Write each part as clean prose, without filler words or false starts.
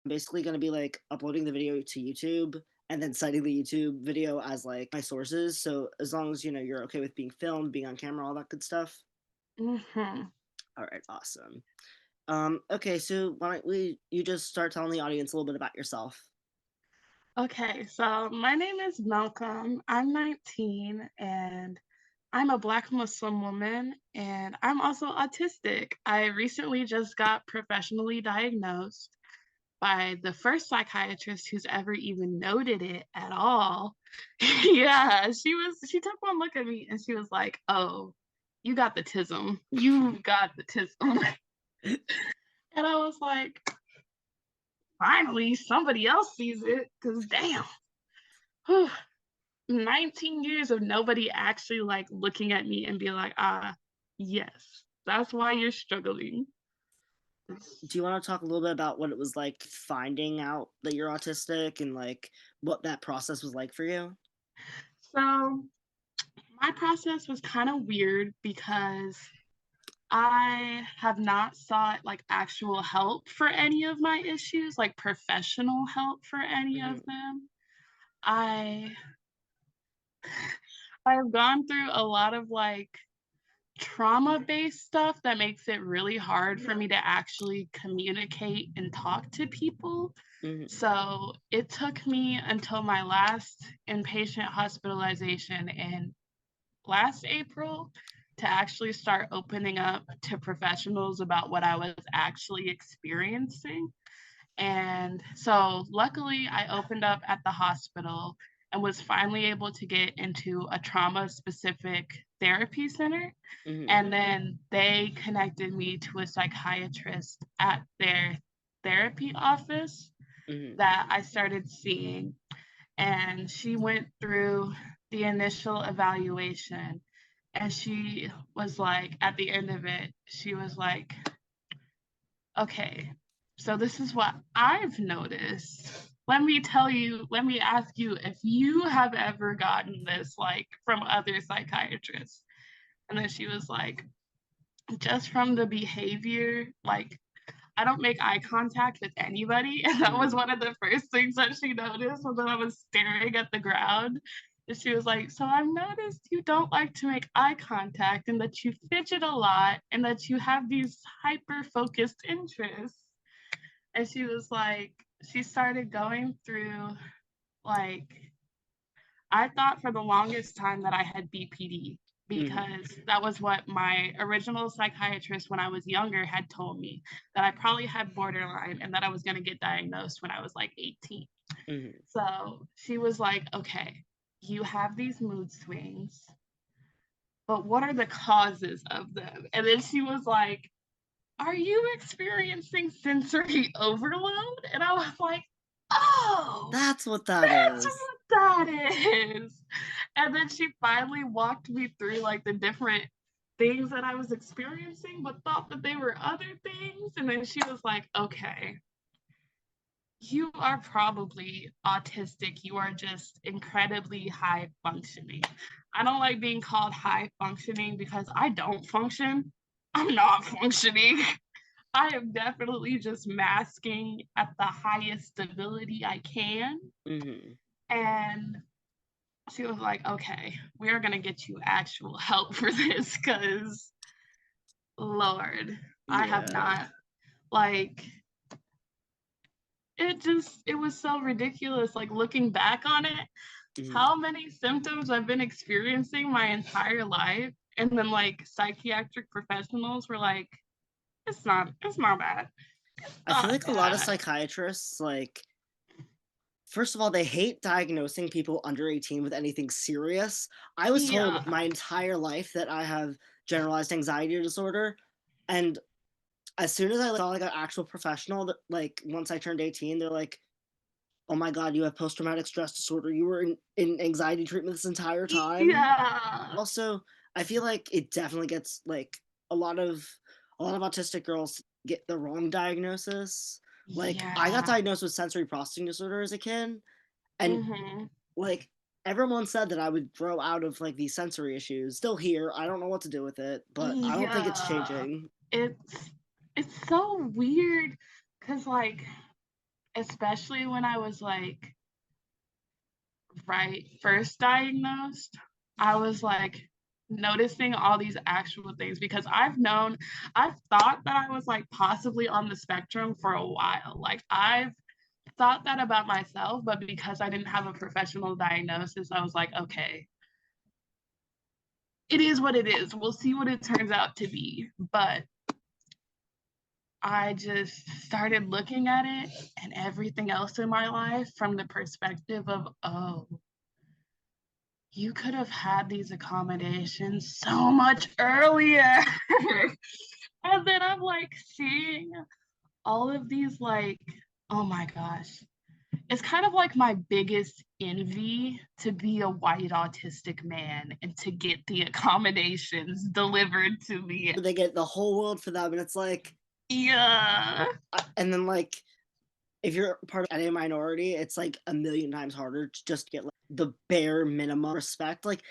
basically going to be like uploading the video to YouTube and then citing the YouTube video as like my sources. So as long as you're okay with being filmed, being on camera, all that good stuff. Hmm. All right, awesome. Okay, so why don't you just start telling the audience a little bit about yourself? Okay, so my name is Malcolm. I'm 19 and I'm a Black Muslim woman, and I'm also autistic. I recently just got professionally diagnosed by the first psychiatrist who's ever even noted it at all. Yeah, she took one look at me and she was like, "Oh, you got the tism. You got the tism." And I was like, "Finally, somebody else sees it, because damn." Whew, 19 years of nobody actually like looking at me and be like, yes, that's why you're struggling. Do you want to talk a little bit about what it was like finding out that you're autistic and like what that process was like for you? So my process was kind of weird because I have not sought like actual help for any of my issues, like professional help for any of Hmm. them. I I've gone through a lot of like trauma-based stuff that makes it really hard for me to actually communicate and talk to people. Hmm. So it took me until my last inpatient hospitalization in last April to actually start opening up to professionals about what I was actually experiencing. And so luckily, I opened up at the hospital and was finally able to get into a trauma specific therapy center. Hmm. And then they connected me to a psychiatrist at their therapy office Hmm. that I started seeing. And she went through the initial evaluation. And she was like, at the end of it, she was like, okay, so this is what I've noticed. Let me ask you if you have ever gotten this like from other psychiatrists. And then she was like, just from the behavior, like I don't make eye contact with anybody. And that was Hmm. one of the first things that she noticed was that I was staring at the ground. And she was like, so I've noticed you don't like to make eye contact and that you fidget a lot and that you have these hyper focused interests. And she was like, she started going through, like, I thought for the longest time that I had BPD Hmm. because that was what my original psychiatrist when I was younger had told me, that I probably had borderline and that I was going to get diagnosed when I was like 18. Hmm. So she was like, okay, you have these mood swings, but what are the causes of them? And then she was like, are you experiencing sensory overload? And I was like, oh, That's what that that's is. what that is. And then she finally walked me through like the different things that I was experiencing, but thought that they were other things. And then she was like, okay, you are probably autistic. You are just incredibly high functioning. I don't like being called high functioning because I don't function. I'm not functioning. I am definitely just masking at the highest ability I can. Hmm. And she was like, okay, we're going to get you actual help for this because, Lord, I have Yeah. not. Like, it was so ridiculous. Like, looking back on it, Hmm. how many symptoms I've been experiencing my entire life. And then, like, psychiatric professionals were like, it's not bad. It's I feel not like a lot of bad. psychiatrists, like, first of all, they hate diagnosing people under 18 with anything serious. I was told Yeah. my entire life that I have generalized anxiety disorder, and as soon as I saw like an actual professional, that like once I turned 18, they're like, "Oh my god, you have post traumatic stress disorder. You were in anxiety treatment this entire time." Yeah. Also, I feel like it definitely gets like a lot of a lot of autistic girls get the wrong diagnosis. Like I got Yeah. diagnosed with sensory processing disorder as a kid, and Mhm. like everyone said that I would grow out of like these sensory issues. Still here, I don't know what to do with it, but I don't think it's Yeah. changing. It's it's so weird because like especially when I was like right first diagnosed, I was like noticing all these actual things because I've thought that I was like possibly on the spectrum for a while. Like I've thought that about myself, but because I didn't have a professional diagnosis, I was like, okay, it is what it is. We'll see what it turns out to be. But I just started looking at it and everything else in my life from the perspective of, oh, you could have had these accommodations so much earlier. And then I'm like seeing all of these, like, oh my gosh. It's kind of like my biggest envy to be a white autistic man and to get the accommodations delivered to me. They get the whole world for them, and it's like, Yeah. and then like if you're part of any minority, it's like a million times harder to just get like the bare minimum respect. Like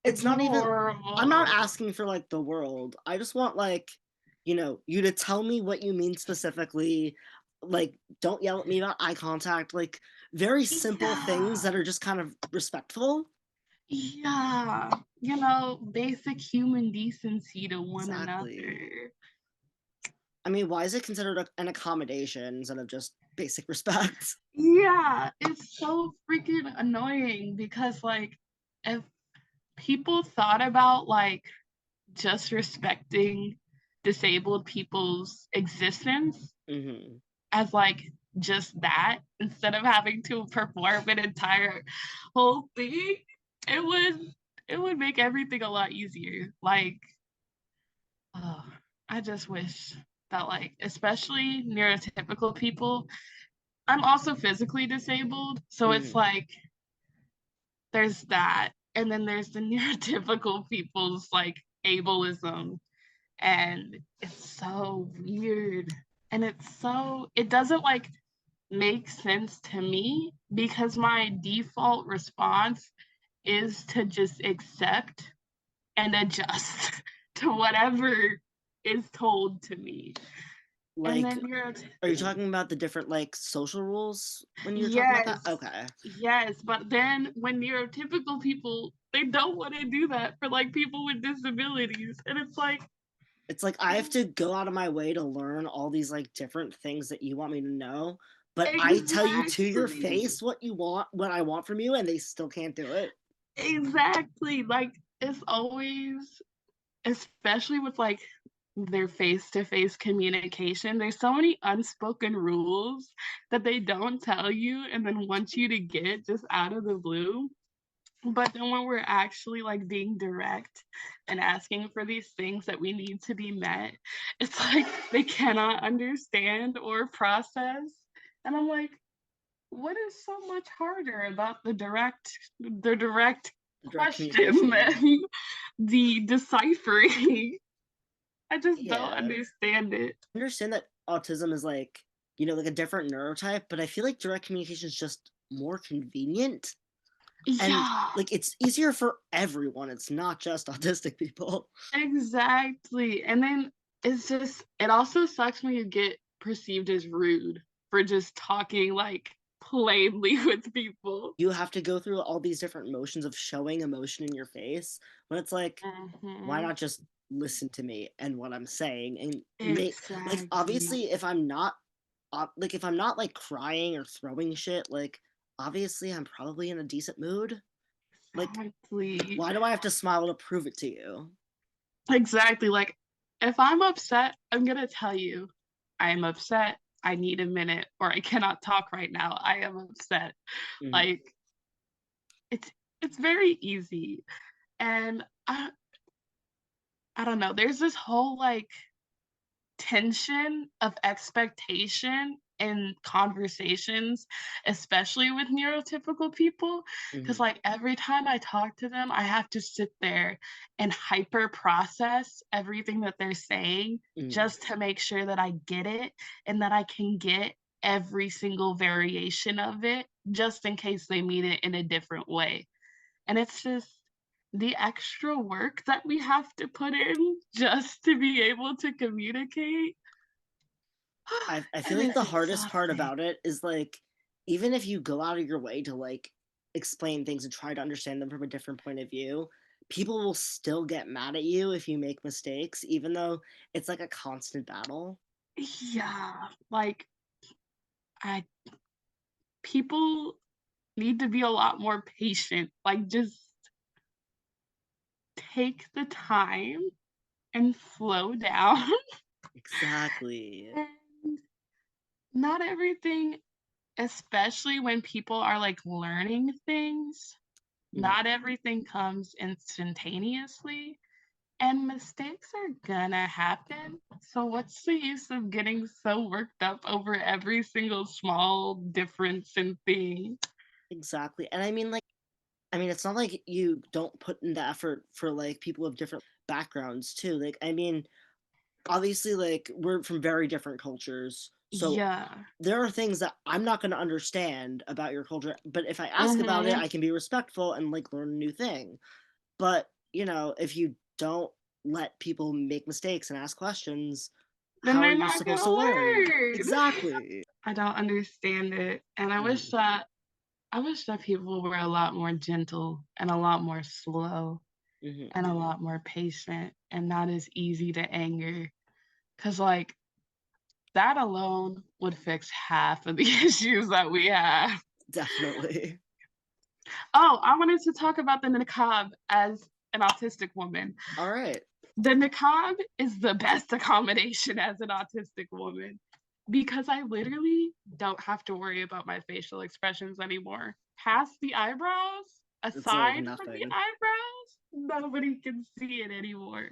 it's It's not even I'm not horrible. asking for like the world. I just want like, you to tell me what you mean specifically. Like don't yell at me about eye contact, like very simple things Yeah. that are just kind of respectful. Yeah. Basic human decency to one Exactly. another. I mean, why is it considered an accommodation instead of just basic respect? Yeah, it's so freaking annoying because like if people thought about like just respecting disabled people's existence Hmm. as like just that instead of having to perform an entire whole thing, it would it would make everything a lot easier. Like, oh, I just wish that like especially neurotypical people. I'm also physically disabled, so it's Hmm. like there's that, and then there's the neurotypical people's like ableism, and it's so weird, and it doesn't like make sense to me because my default response is to just accept and adjust to whatever is told to me. And Like, then you're are you talking about the different like social rules when you're talking about that? yes, Okay. yes, but then when neurotypical people, they don't want to do that for like people with disabilities, and it's like It's like I have to go out of my way to learn all these like different things that you want me to know, but I tell you to your exactly. face what I want from you, and they still can't do it. Exactly. Like it's always, especially with like their face-to-face communication, there's so many unspoken rules that they don't tell you and then want you to get just out of the blue. But then when we're actually like being direct and asking for these things that we need to be met, it's like they cannot understand or process. And I'm like, what is so much harder about the direct The direct question communication. than the deciphering? I just don't Yeah. understand it. I understand that autism is like, like a different neurotype, but I feel like direct communication is just more convenient and Yeah, like it's easier for everyone. It's not just autistic people. exactly. And then it also sucks when you get perceived as rude for just talking like plainly with people. You have to go through all these different motions of showing emotion in your face when it's like, why Hmm. not just listen to me and what I'm saying and make like Exactly. obviously if I'm not like crying or throwing shit, like obviously I'm probably in a decent mood. Like Exactly. why do I have to smile to prove it to you? Exactly. Like, if I'm upset, I'm gonna tell you, I am upset. I need a minute, or I cannot talk right now. I am upset. Mhm. Like, it's it's very easy, and I don't know. There's this whole like tension of expectation in conversations, especially with neurotypical people. Because, Mhm. like, every time I talk to them, I have to sit there and hyper process everything that they're saying Mhm. just to make sure that I get it and that I can get every single variation of it just in case they mean it in a different way. And it's just the extra work that we have to put in just to be able to communicate. I feel It like is the hardest part exhausting. about it is, like, even if you go out of your way to, like, explain things and try to understand them from a different point of view, people will still get mad at you if you make mistakes, even though it's like a constant battle. Yeah, like, I people need to be a lot more patient, like, just take the time and slow down. Exactly. And not everything, especially when people are, like, learning things, Mhm. not everything comes instantaneously, and mistakes are gonna happen. So what's the use of getting so worked up over every single small difference in thing? Exactly, and I mean, it's not like you don't put in the effort for, like, people of different backgrounds too, like, I mean, obviously, like, we're from very different cultures, so Yeah. there are things that I'm not gonna understand about your culture, but if I ask about it, Mhm. I can be respectful and, like, learn a new thing. But, if you don't let people make mistakes and ask questions, Then how are they're you not supposed gonna to learn? learn. Exactly. I don't understand it, and Mhm, I wish that people were a lot more gentle and a lot more slow mhm. and a lot more patient and not as easy to anger. Cause like, that alone would fix half of the issues that we have. Definitely. Oh, I wanted to talk about the niqab as an autistic woman. Alright. The niqab is the best accommodation as an autistic woman because I literally don't have to worry about my facial expressions anymore. Past the eyebrows, It's like aside from the nothing. eyebrows, nobody can see it anymore.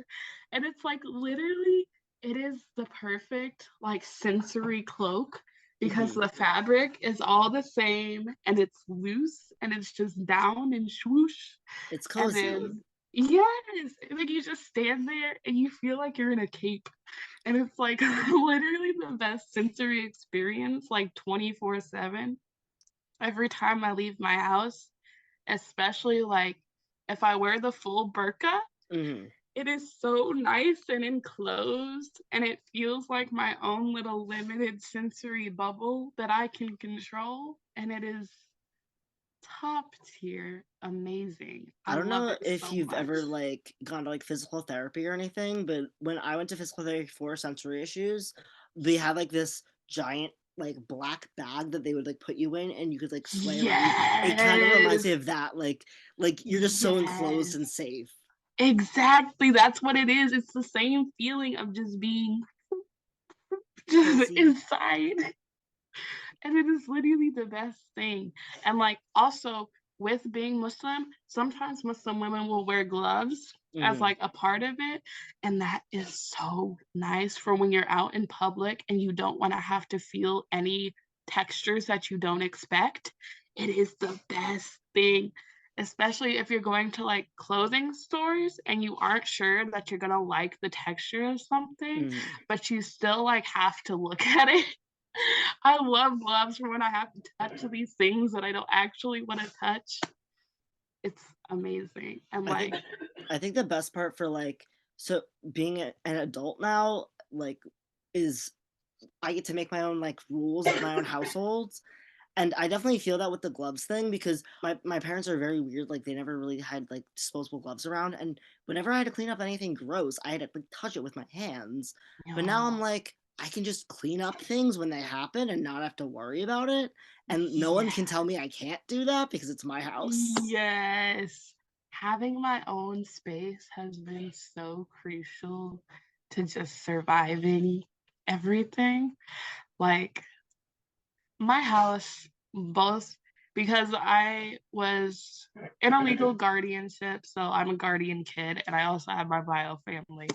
And it's like literally, it is the perfect like sensory cloak because Mhm. the fabric is all the same and it's loose and it's just down and swoosh. It's And cozy. then yes, like you just stand there and you feel like you're in a cape. And it's like literally the best sensory experience, like 24/7. Every time I leave my house, especially like if I wear the full burqa, Mhm. it is so nice and enclosed, and it feels like my own little limited sensory bubble that I can control. And it is top tier amazing. I I don't love know it if so you've much. ever, like, gone to, like, physical therapy or anything, but when I went to physical therapy for sensory issues, they had, like, this giant, like, black bag that they would, like, put you in, and you could, like, sway around. It kind of reminds Yes. me of that, like, you're just so enclosed Yes. and safe. Exactly, that's what it is. It's the same feeling of just being just Cozy. inside. And it is literally the best thing. And, like, also with being Muslim, sometimes Muslim women will wear gloves as, Mhm, like, a part of it, and that is so nice for when you're out in public and you don't wanna have to feel any textures that you don't expect. It is the best thing, especially if you're going to, like, clothing stores and you aren't sure that you're gonna like the texture of something, mhm. but you still, like, have to look at it. I love gloves for when I have to touch these things that I don't actually wanna touch. It's amazing, and, I think like I think the best part for, like so being an adult now, like, is I get to make my own, like, rules of my own household. And I definitely feel that with the gloves thing because my parents are very weird, like, they never really had, like, disposable gloves around, and whenever I had to clean up anything gross, I had to, like, touch it with my hands. But now I'm no. like, I can just clean up things when they happen and not have to worry about it, and no one can tell Yeah. me I can't do that because it's my house. Yes. Having my own space has been so crucial to just surviving everything. Like, my house, both because I was in a legal guardianship, so I'm a guardian kid, and I also have my bio family.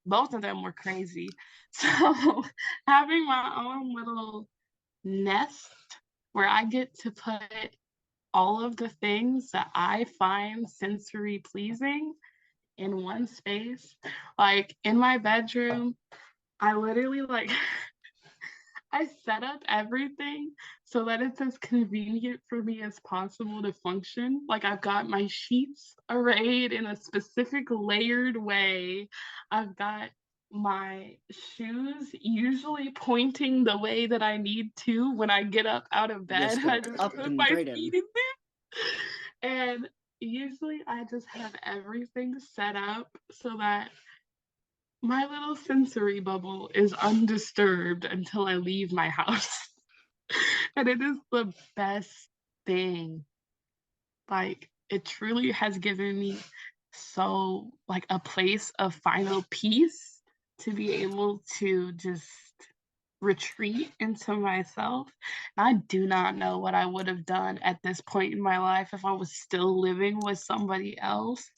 Both of them were crazy. So having my own little nest where I get to put all of the things that I find sensory pleasing in one space. Like in my bedroom, I literally like I set up everything so that it's as convenient for me as possible to function. Like I've got my sheets arrayed in a specific layered way. I've got my shoes usually pointing the way that I need to when I get up out of bed. Just I go just up put and my right feet in. in them. And usually I just have everything set up so that my little sensory bubble is undisturbed until I leave my house. And it is the best thing. Like, it truly has given me so like a place of final peace to be able to just retreat into myself. I do not know what I would have done at this point in my life if I was still living with somebody else.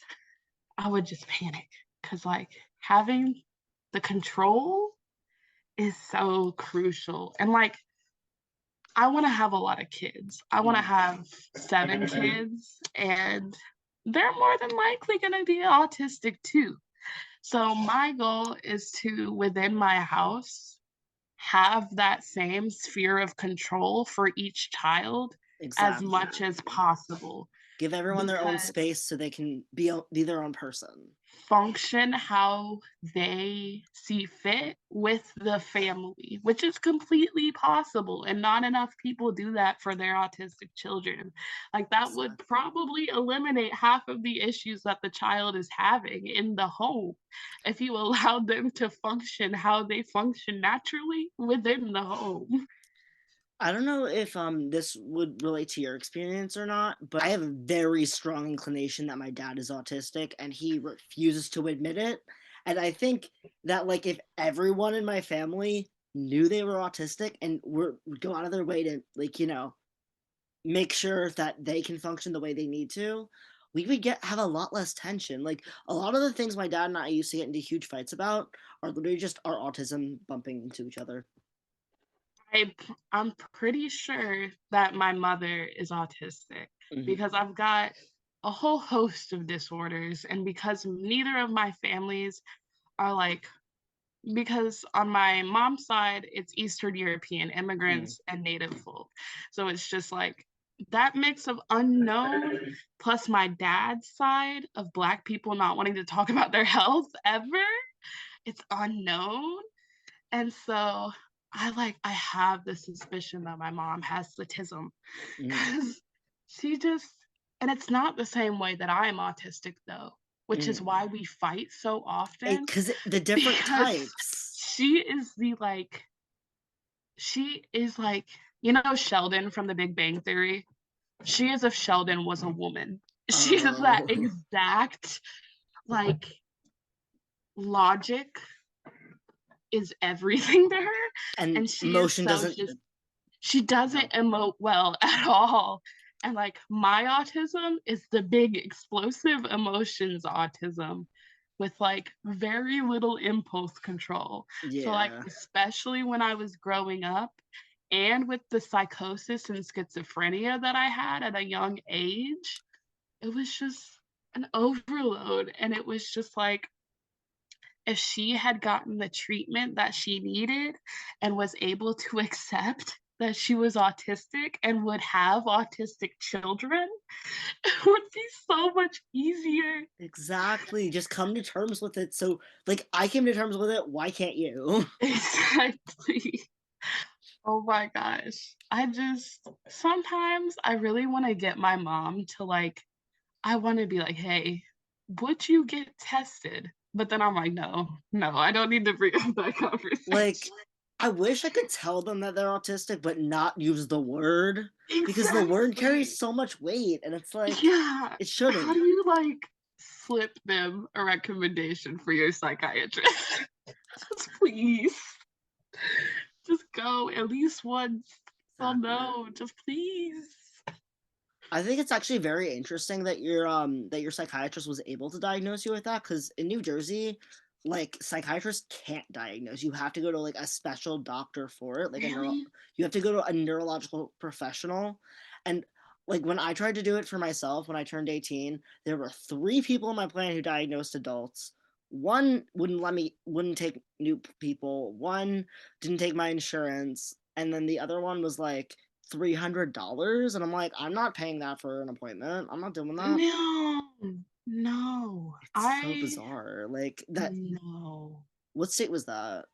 I would just panic because, like, having the control is so crucial. And, like, I want to have a lot of kids. I want to Mm, have 7 kids, and they're more than likely going to be autistic too. So, my goal is to, within my house, have that same sphere of control for each child as exactly. much as possible Give everyone their own because space so they can be their own person. function how they see fit with the family, which is completely possible. And not enough people do that for their autistic children. Like, that would Exactly. probably eliminate half of the issues that the child is having in the home if you allowed them to function how they function naturally within the home. I don't know if this would relate to your experience or not, but I have a very strong inclination that my dad is autistic and he refuses to admit it. And I think that like if everyone in my family knew they were autistic and would go out of their way to like, make sure that they can function the way they need to, we would get have a lot less tension. Like a lot of the things my dad and I used to get into huge fights about are literally just our autism bumping into each other. I'm pretty sure that my mother is autistic Hmm. because I've got a whole host of disorders, and because neither of my families are like, because on my mom's side, it's Eastern European Mm, immigrants and native folk. So it's just like that mix of unknown plus my dad's side of Black people not wanting to talk about their health ever. It's unknown. And so I have the suspicion that my mom has autism mm, because she just, and it's not the same way that I am autistic though, which is mm. why we fight so often Because the different because types. she is the like she is like, Sheldon from The Big Bang Theory? She is if Sheldon was a woman. She is that Oh, exact like logic is everything to her, and and she is emotion so doesn't. just she doesn't No. emote well at all. And like my autism is the big explosive emotions autism with like very little impulse control. So like Yeah. especially when I was growing up and with the psychosis and schizophrenia that I had at a young age, it was just an overload, and it was just like if she had gotten the treatment that she needed and was able to accept that she was autistic and would have autistic children, it would be so much easier. Exactly. Just come to terms with it. So, like, I came to terms with it. Why can't you? Exactly. Oh my gosh. I just sometimes I really want to get my mom to like, I want to be like, hey, would you get tested? But then I'm like, no, no, I don't need to bring up that Like, conversation. I wish I could tell them that they're autistic, but not use the word because the word carries Exactly. so much weight, and it's like Yeah. it How do shouldn't. you like slip them a recommendation for your psychiatrist? Just please. Just go at least once. Oh Exactly. no, just please. I think it's actually very interesting that your psychiatrist was able to diagnose you with that because in New Jersey, like psychiatrists can't diagnose. You have to go to like a special doctor for it, like a neuro. Really? You have to go to a neurological professional, and like when I tried to do it for myself when I turned 18, there were three people in my plan who diagnosed adults. One wouldn't take new people. One didn't take my insurance, and then the other one was like $300, and I'm like, I'm not paying that for an appointment. I'm not doing that. No. No. It's so bizarre. Like that No. What state was that?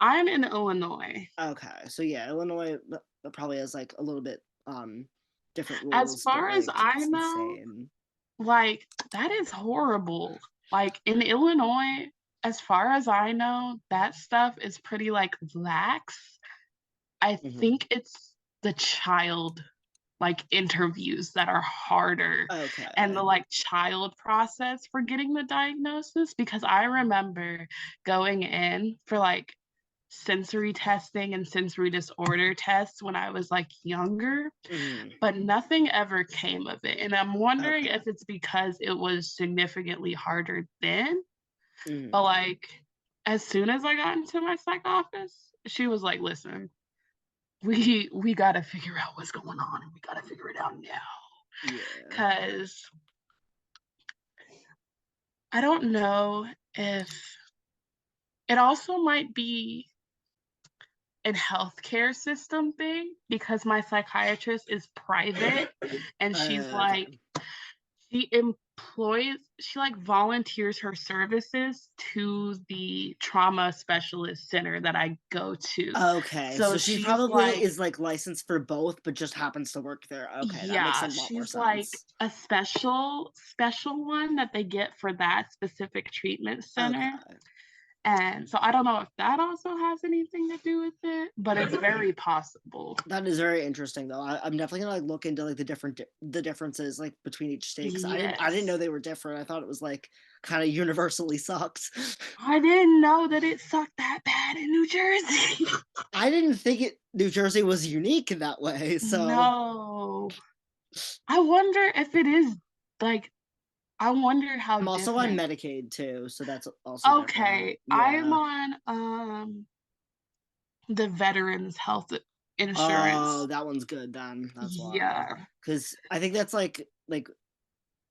I'm in Illinois. Okay, so yeah, Illinois probably has like a little bit different As rules, but far as like I it's know, insane. like, that is horrible. Like, in Illinois, as far as I know, that stuff is pretty, like, lax. I Hmm. think it's the child, like, interviews that are harder and the, Okay. like, child process for getting the diagnosis, because I remember going in for, like, sensory testing and sensory disorder tests when I was, like, younger, Hmm. but nothing ever came of it, and I'm wondering Okay. if it's because it was significantly harder then, but, Hmm. like, as soon as I got into my psych office, she was like, "Listen, we gotta figure out what's going on, and we gotta figure it out now, Yeah. because I don't know if it also might be an healthcare system thing because my psychiatrist is private, and she's Okay. like she, like, volunteers her services to the trauma specialist center that I go to. Okay, So so she she's probably like is like licensed for both, but just happens to work there. Okay, that makes a yeah, lot more she's like sense. a special one that they get for that specific treatment center, Okay. and so I don't know if that also has anything to do with it, but it's very possible. That is very interesting, though. I'm definitely gonna like look into like the differences like between each state because I didn't know Yes. they were different. I thought it was like kind of universally sucked. I didn't know that it sucked that bad in New Jersey. I didn't think New Jersey was unique in that way. So No. I wonder if it is, like I wonder how I'm also on different. Medicaid too, so that's also different. Okay, I'm Yeah. on, the Veterans Health Oh, Insurance. that one's good then. That's why. Yeah. Because I think that's like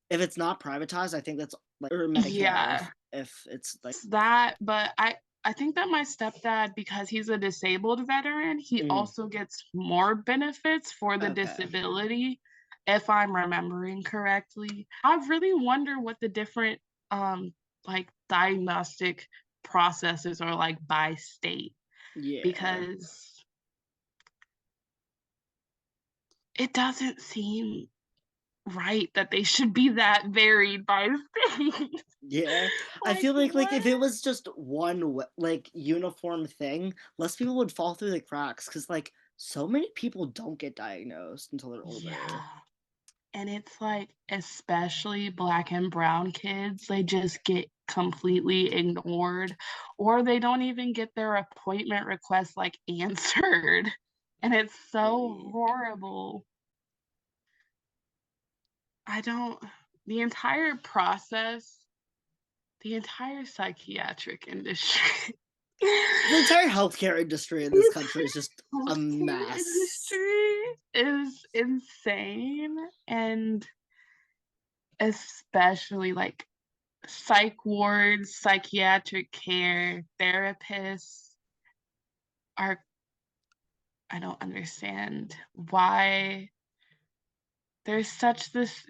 if it's not privatized, I think that's like or Medicare Yeah. if it's like It's that, but I think that my stepdad, because he's a disabled veteran, he mhm, also gets more benefits for the okay. disability, if I'm remembering correctly. I really wonder what the different, like, diagnostic processes are like by state, Yeah. because it doesn't seem right that they should be that varied by state. Yeah. I Like, feel like if it what? was just one like uniform thing, less people would fall through the cracks because like so many people don't get diagnosed until they're older. Yeah. And it's like, especially Black and brown kids, they just get completely ignored, or they don't even get their appointment requests, like, answered, and it's so Right. horrible. I don't the entire process, the entire psychiatric industry, The entire healthcare industry in this the country is just a entire healthcare mess. industry is insane, and especially, like, psych wards, psychiatric care, therapists are I don't understand why there's such this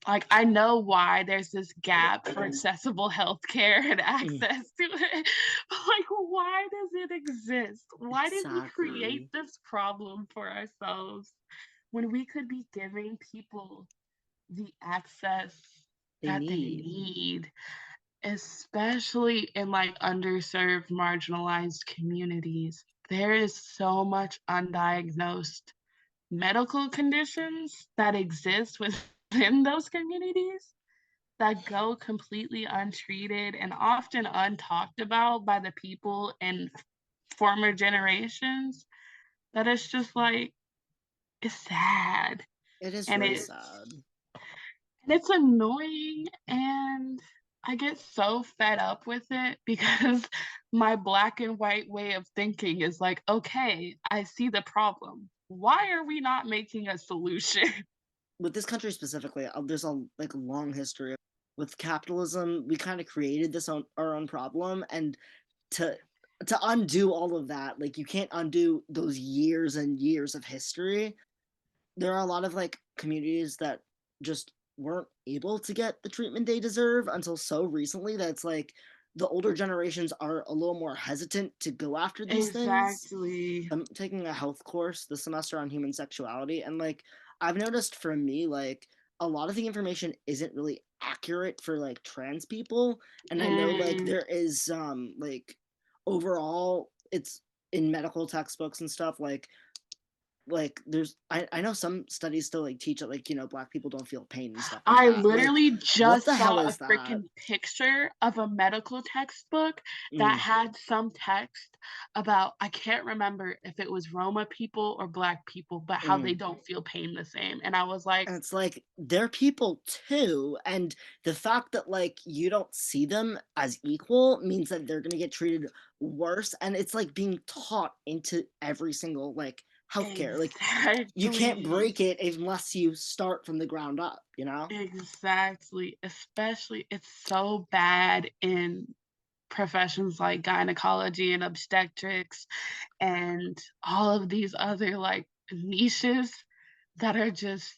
like, I know why there's this gap for accessible healthcare and Mm, access to it, but, like, why does it exist? Why did we create exactly. this problem for ourselves when we could be giving people the access They that they need. need? Especially in, like, underserved, marginalized communities, there is so much undiagnosed medical conditions that exist within those communities that go completely untreated and often untalked about by the people in former generations, that it's just, like, it's sad, It is and very it's sad. and it's annoying, and I get so fed up with it because my black and white way of thinking is like, "Okay, I see the problem. Why are we not making a solution?" With this country specifically, there's a like long history with capitalism. We kind of created our own problem, and to to undo all of that, like you can't undo those years and years of history. There are a lot of like communities that just weren't able to get the treatment they deserve until so recently that it's like the older generations are a little more hesitant to go after these things. Exactly. I'm taking a health course this semester on human sexuality, and like I've noticed for me, like a lot of the information isn't really accurate for like trans people. And I know like Mm. there is like overall it's in medical textbooks and stuff like there's I know some studies still like teach that like black people don't feel pain and stuff like I that. Like literally what the just hell saw a is that? freaking picture of a medical textbook that Mm, had some text about, I can't remember if it was Roma people or Black people, but how they mm. don't feel pain the same. And I was like, And it's like they're people too, and the fact that like you don't see them as equal means that they're gonna get treated worse, and it's like being taught into every single like healthcare. Like you can't exactly. break it unless you start from the ground up, you know? Exactly. Especially, it's so bad in professions like gynecology and obstetrics and all of these other like niches that are just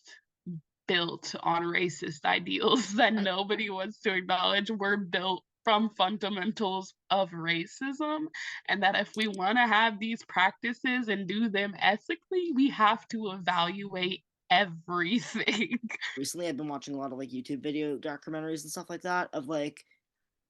built on racist ideals that And nobody wants to acknowledge were built from fundamentals of racism, and that if we want to have these practices and do them ethically, we have to evaluate everything. recently I've been watching a lot of like YouTube video documentaries and stuff like that of like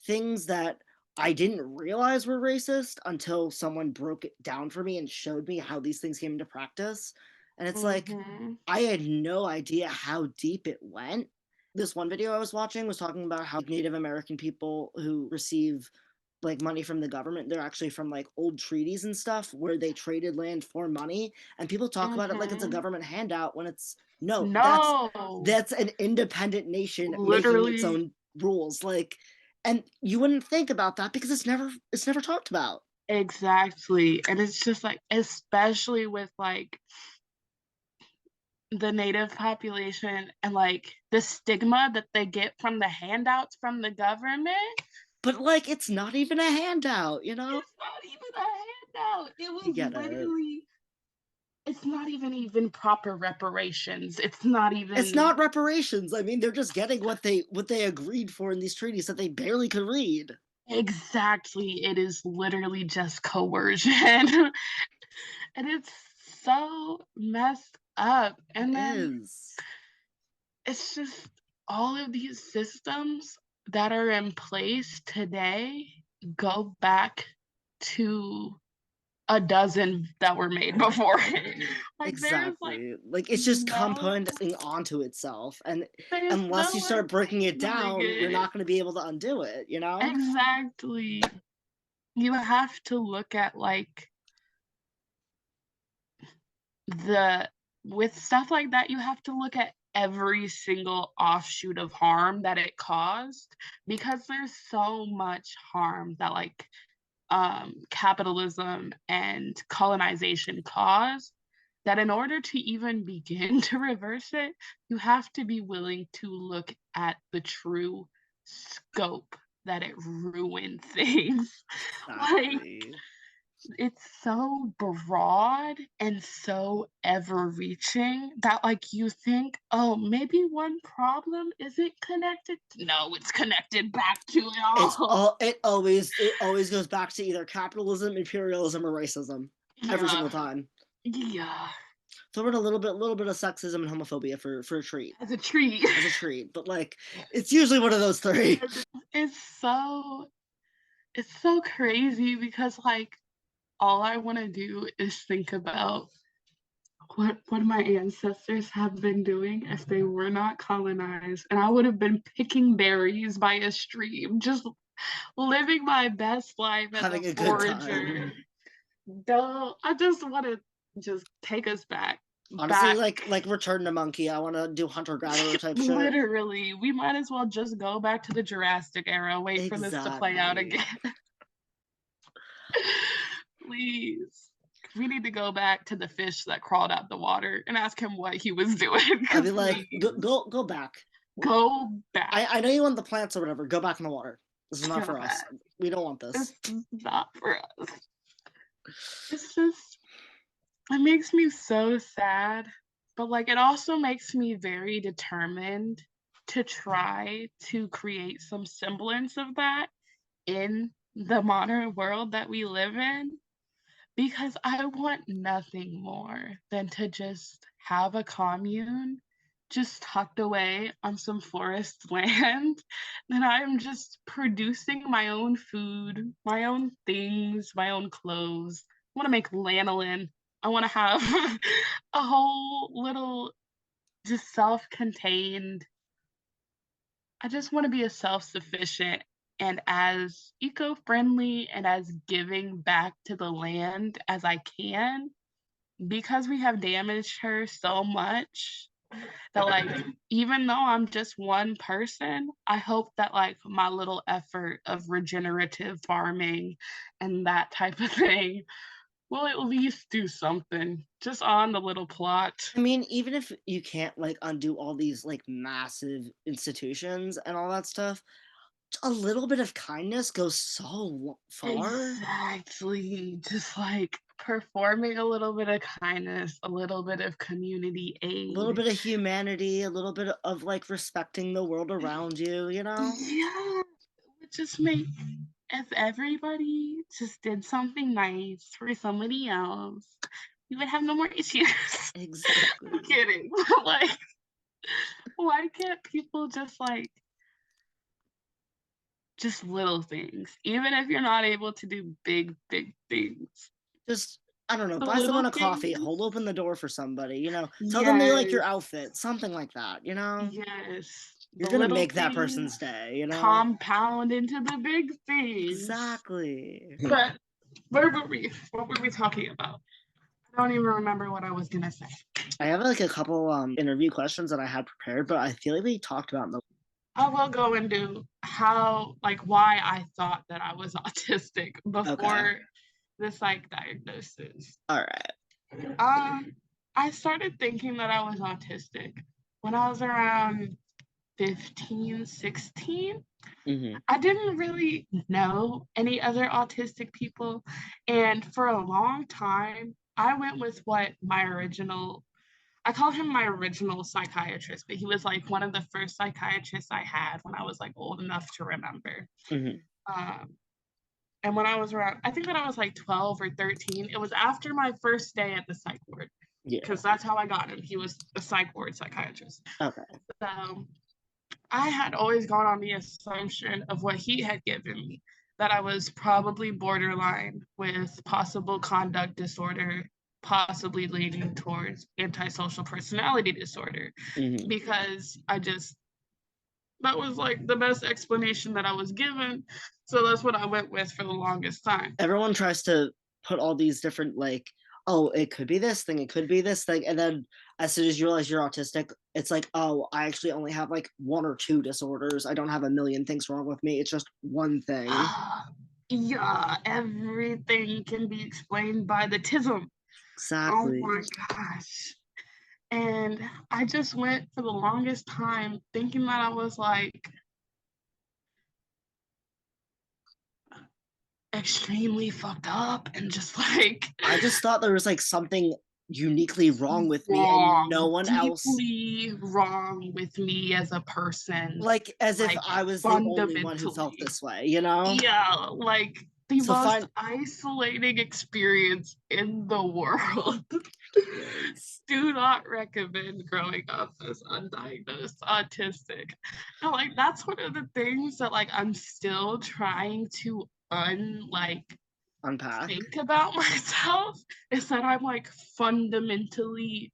things that I didn't realize were racist until someone broke it down for me and showed me how these things came into practice. And it's like, Mhm. I had no idea how deep it went. This one video I was watching was talking about how Native American people who receive like money from the government, they're actually from like old treaties and stuff where they traded land for money. And people talk about it like it's a Mhm. government handout when it's no, No. that's an independent nation making its Literally. own rules. Like, and you wouldn't think about that because it's never talked about. Exactly. And it's just like, especially with like the native population and like the stigma that they get from the handouts from the government, But like it's not even a handout, you know? it's not even a handout. It You was get it. literally, it's not even proper reparations. It's not It's even not reparations. I mean, they're just getting what they agreed for in these treaties that they barely could read. exactly. It is literally just coercion. And it's so messed up. It And then is. it's just all of these systems that are in place today go back to a dozen that were made before. Like there's like Exactly. Like it's just no compounding onto itself. And there's unless no you way start breaking it doing down, you're it. not going to be able to undo it, you know? Exactly. You have to look at like the with stuff like that, you have to look at every single offshoot of harm that it caused, because there's so much harm that like capitalism and colonization caused, that in order to even begin to reverse it, you have to be willing to look at the true scope that it ruined things. Like, Exactly. it's so broad and so ever reaching that like you think, oh, maybe one problem isn't connected. No, it's connected back to it It's all. all it always goes back to either capitalism, imperialism, or racism. Every Yeah. single time. Yeah. Throw in a little bit of sexism and homophobia for a treat. As a treat. As a treat. But like it's usually one of those three. It's so it's so crazy because like all I want to do is think about what my ancestors have been doing if they were not colonized, and I would have been picking berries by a stream, just living my best life as a Having a good time. forager. Don't I just want to just take us Honestly, back. like Return to Monkey. I wanna do hunter gatherer type shit. Literally, we might as well just go back to the Jurassic era, wait for this to play out Exactly. again. Please. We need to go back to the fish that crawled out the water and ask him what he was doing. I'd be Because like, go please, go go back. go back. I know you want the plants or whatever. Go back in the water. This is not Go for us. back. We don't want this. This is not for us. It's just, it makes me so sad. But like, it also makes me very determined to try to create some semblance of that in the modern world that we live in because I want nothing more than to just have a commune just tucked away on some forest land. Then I'm just producing my own food, my own things, my own clothes. I wanna make lanolin. I wanna have a whole little just self-contained I just wanna be as self-sufficient and as eco-friendly and as giving back to the land as I can because we have damaged her so much that, like, even though I'm just one person, I hope that, like, my little effort of regenerative farming and that type of thing will at least do something just on the little plot. I mean, even if you can't like undo all these like massive institutions and all that stuff, a little bit of kindness goes so far. Exactly. Just, like, performing a little bit of kindness, a little bit of community A little aid. bit of humanity, a little bit of like respecting the world around you, you know? Yeah, it would just make if everybody just did something nice for somebody else, we would have no more issues. I'm Exactly. kidding. Like, why can't people just, like just little things, even if you're not able to do big, big things. Just I don't know, The buy someone little a coffee, hold things. open the door for somebody, tell them they like your Yes, outfit, something like that, you know? yes. You're The gonna little make that things person's day, you know? compound into the big things. Exactly. But where were we? What were we talking about? I don't even remember what I was gonna say. I have like a couple interview questions that I had prepared, but I feel like we talked about them. I will go into how, like, why I thought that I was autistic Okay. before the psych diagnosis. All right. Um, I started thinking that I was autistic when I was around 15, 16. Mhm. I didn't really know any other autistic people, and for a long time, I went with what my original I call him my original psychiatrist, but he was, like, one of the first psychiatrists I had when I was, like, old enough to remember. Mhm. Um, and when I was around I think that I was, like, 12 or 13, it was after my first day at the psych ward, Yeah. because that's how I got him. He was a psych ward psychiatrist. Okay. So I had always gone on the assumption of what he had given me, that I was probably borderline with possible conduct disorder, possibly leaning towards antisocial personality disorder, Mhm. because that was like the best explanation that I was given. So that's what I went with for the longest time. Everyone tries to put all these different like, oh, it could be this thing, it could be this thing, and then as soon as you realize you're autistic, it's like, oh, I actually only have like one or two disorders. I don't have a million things wrong with me. It's just one thing. Yeah, everything can be explained by the tism. Oh Exactly. my gosh. And I just went for the longest time thinking that I was like extremely fucked up and just like I just thought there was like something uniquely wrong with me and no wrong, one else, deeply wrong with me as a person, like as if like I was the only one who felt fundamentally. this way, you know? Yeah, like the So most fine. isolating experience in the world. Yes. Do not recommend growing up as undiagnosed autistic. And like that's one of the things that like I'm still trying to like Unpack. think about myself is that I'm like fundamentally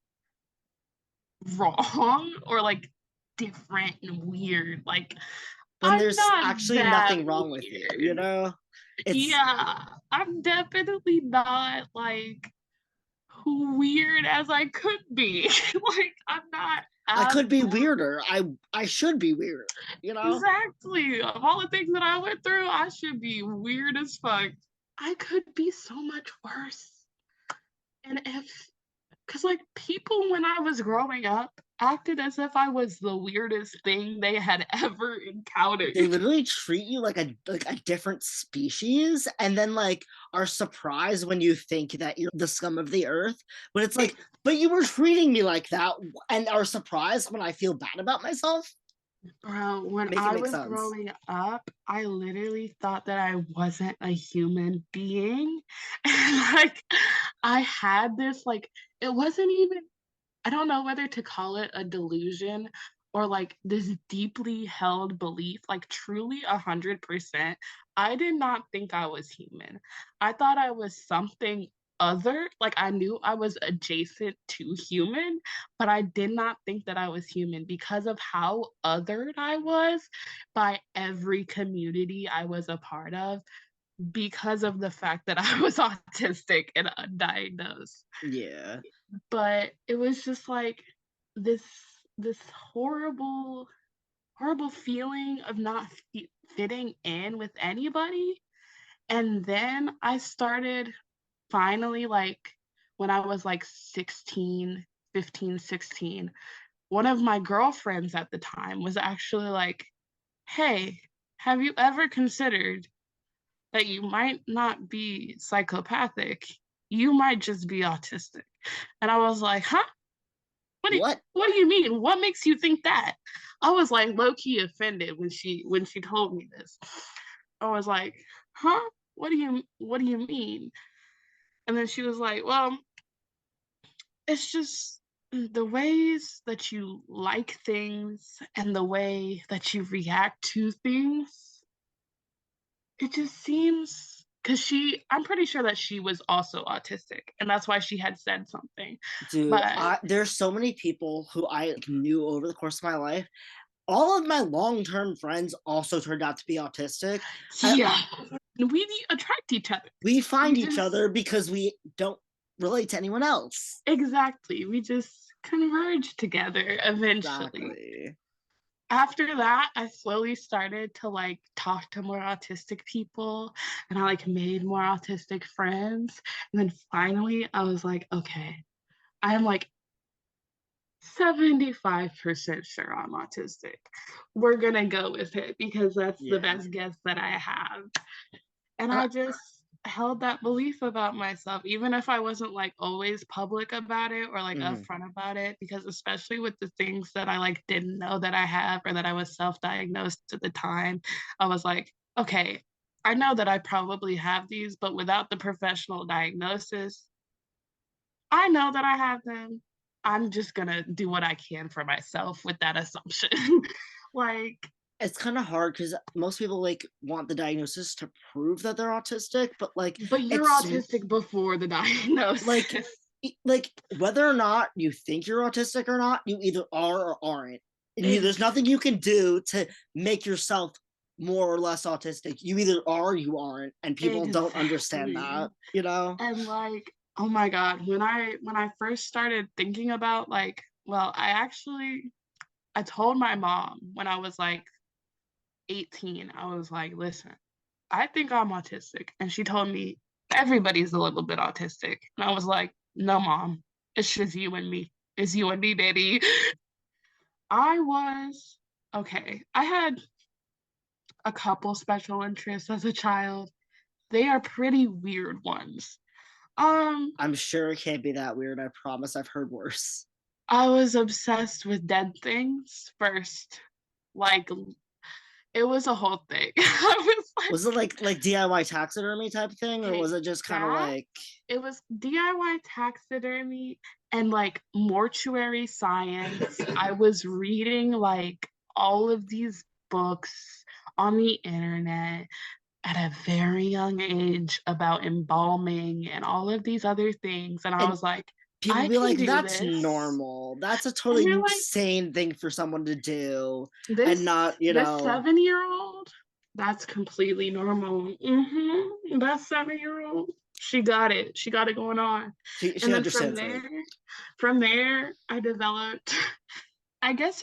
wrong or like different and weird. Like When I'm there's not actually that nothing wrong with you, you weird. know? It's Yeah, I'm definitely not like weird as I could be. Like I'm not I could be abnormal. weirder. I should be weirder, you know? Exactly. Of all the things that I went through, I should be weird as fuck. I could be so much worse. And if because, like, people when I was growing up acted as if I was the weirdest thing they had ever encountered. They literally treat you like a different species and then like are surprised when you think that you're the scum of the earth. But it's like, but you were treating me like that and are surprised when I feel bad about myself. Bro, when Make it I make was sense. growing up, I literally thought that I wasn't a human being. And like I had this like it wasn't even I don't know whether to call it a delusion or like this deeply held belief, like truly 100%. I did not think I was human. I thought I was something other. Like I knew I was adjacent to human, but I did not think that I was human because of how othered I was by every community I was a part of because of the fact that I was autistic and undiagnosed. Yeah. But it was just like this this horrible feeling of not fitting in with anybody. And then I started finally like when I was like 16, 15, 16. One of my girlfriends at the time was actually like, "Hey, have you ever considered that you might not be psychopathic? You might just be autistic." And I was like, "Huh? What? What do you mean? What makes you think that?" I was like low key offended when she told me this. I was like, "Huh? What do you mean?" And then she was like, "Well, it's just the ways that you like things and the way that you react to things. It just seems because I'm pretty sure that she was also autistic, and that's why she had said something. Dude, But there's so many people who I like, knew over the course of my life. All of my long-term friends also turned out to be autistic. And yeah, we attract each other. we We find each just other because we don't relate to anyone else. exactly. We just converge together eventually. Exactly. After that, I slowly started to like talk to more autistic people and I like made more autistic friends. And then finally I was like, okay, I'm like 75% sure I'm autistic. We're gonna go with it because that's the Yeah. best guess that I have. And Uh, I just held that belief about myself, even if I wasn't like always public about it or like mhm. upfront about it, because especially with the things that I like didn't know that I have or that I was self-diagnosed at the time, I was like, okay, I know that I probably have these, but without the professional diagnosis, I know that I have them. I'm just gonna do what I can for myself with that assumption. like, It's kind of hard because most people like want the diagnosis to prove that they're autistic, but like but you're it's autistic before the like diagnosis. like whether or not you think you're autistic or not, you either are or aren't, and there's nothing Exactly. you can do to make yourself more or less autistic. You either are or you aren't, and people don't understand that. Exactly. You know? And like, oh my God, when I first started thinking about like, well, I told my mom when I was like 18, I was like, listen, I think I'm autistic. And she told me everybody's a little bit autistic. And I was like, no, mom, it's just you and me. It's you and me, baby. I was okay. I had a couple special interests as a child. They are pretty weird ones. Um, I'm sure it can't be that weird. I promise. I've heard worse. I was obsessed with dead things first. Like it was a whole thing. I was Was it like like DIY taxidermy type thing, or was okay, it just kind of that like it was DIY taxidermy and like mortuary science. I was reading like all of these books on the internet at a very young age about embalming and all of these other things. And I and was like, people I be can like, do that's this. normal. That's a And totally you're like, insane thing for someone to do. And this not, this 7-year old, that's completely normal. That 7-year old, she got it. She got it going on. she And then understands it. from there, I developed. I guess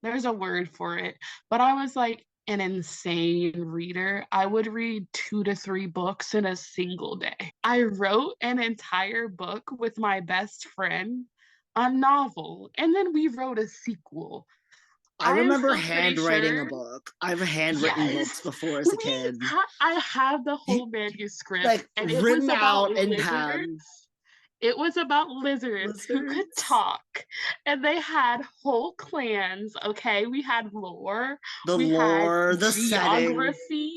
there's a word for it, but I was like an insane reader. I would read 2 to 3 books in a single day. I wrote an entire book with my best friend, a novel, and then we wrote a sequel. I I am remember still pretty handwriting a sure. book. I've handwritten books Yes. before as a kid. I have the whole manuscript Like and it was written about out in pen. lizards. It was about lizards who could Lizards. talk, and they had whole clans, okay? We had lore, The we had lore, the setting. geography,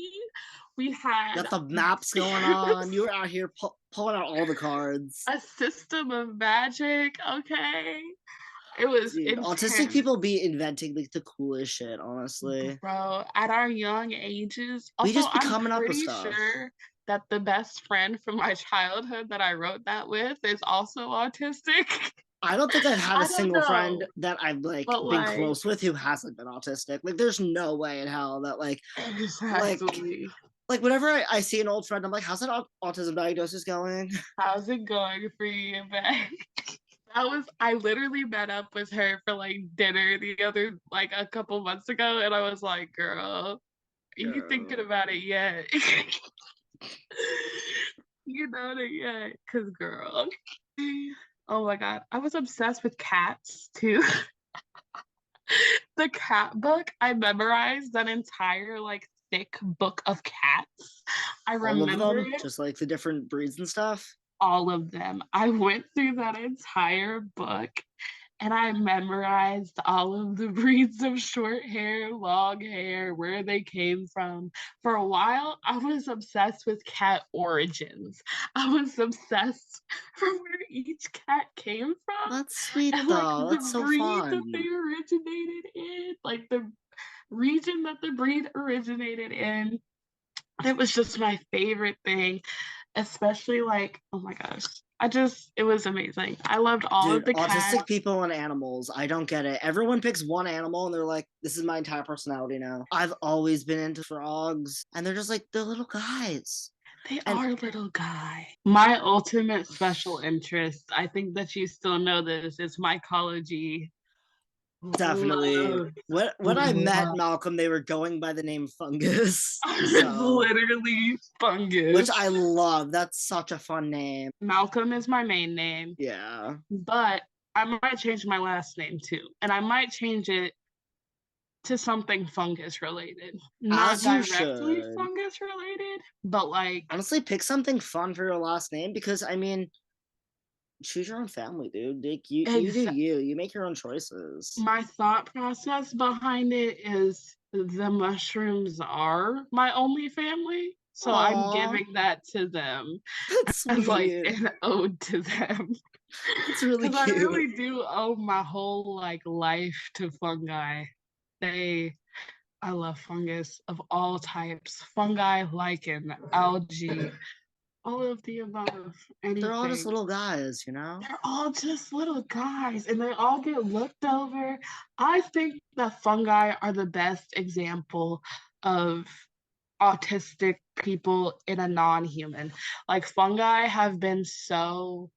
we You had got the maps going on. You were out here pulling out all the cards. a system of magic, okay? It was Dude, autistic intense. people be inventing like the coolest shit, honestly. Bro, at our young ages We also, just be I'm coming up with pretty stuff. sure that the best friend from my childhood that I wrote that with is also autistic. I don't think I've had a I don't single friend know, that I've like but, been like close with who hasn't been autistic. Like, there's no way in hell that like exactly. like whenever I see an old friend, I'm like, how's that autism diagnosis going? How's it going for you, man? That was I literally met up with her for, like, dinner the other like, a couple months ago, and I was like, "Girl, are you thinking Girl. about it yet?" You know that yet? 'Cause girl. Oh my god, I was obsessed with cats too. The cat book, I memorized that entire, like, thick book of cats. I All of remember them, it, just like the different breeds and stuff. all of them. I went through that entire book and I memorized all of the breeds of short hair, long hair, where they came from. For a while, I was obsessed with cat origins. I was obsessed from where each cat came from That's sweet and like though. That's the so breed that they fun. originated in, like the region that the breed originated in. It was just my favorite thing, especially like, oh my gosh. It was amazing. I loved all of Dude, the cats. autistic people and animals, I don't get it. Everyone picks one animal and they're like, this is my entire personality now. I've always been into frogs, and they're just like, they're little guys. They And are little guy. My ultimate special interest, I think that you still know this, is mycology. definitely, Love, when I met love. Malcolm, they were going by the name Fungus. I was So, literally which fungus. I love. That's such a fun name. Malcolm is my main name, Yeah. but I might change my last name too. And I might change it to something fungus related. Not As you directly should. fungus related, but like, Honestly, pick something fun for your last name because I mean, choose your own family, dude. Like, you do ex- you. You make your own choices. my thought process behind it is the mushrooms are my only family. So I'm Aw, giving that to them that's as like sweet. an ode to them. That's really Because I cute. really do owe my whole like life to fungi. They I love fungus of all types. Fungi, lichen, algae, all of the above, They're all just anything. little guys, you know? They're all just little guys and they all get looked over. I think that fungi are the best example of autistic people in a non human. Like, fungi have been so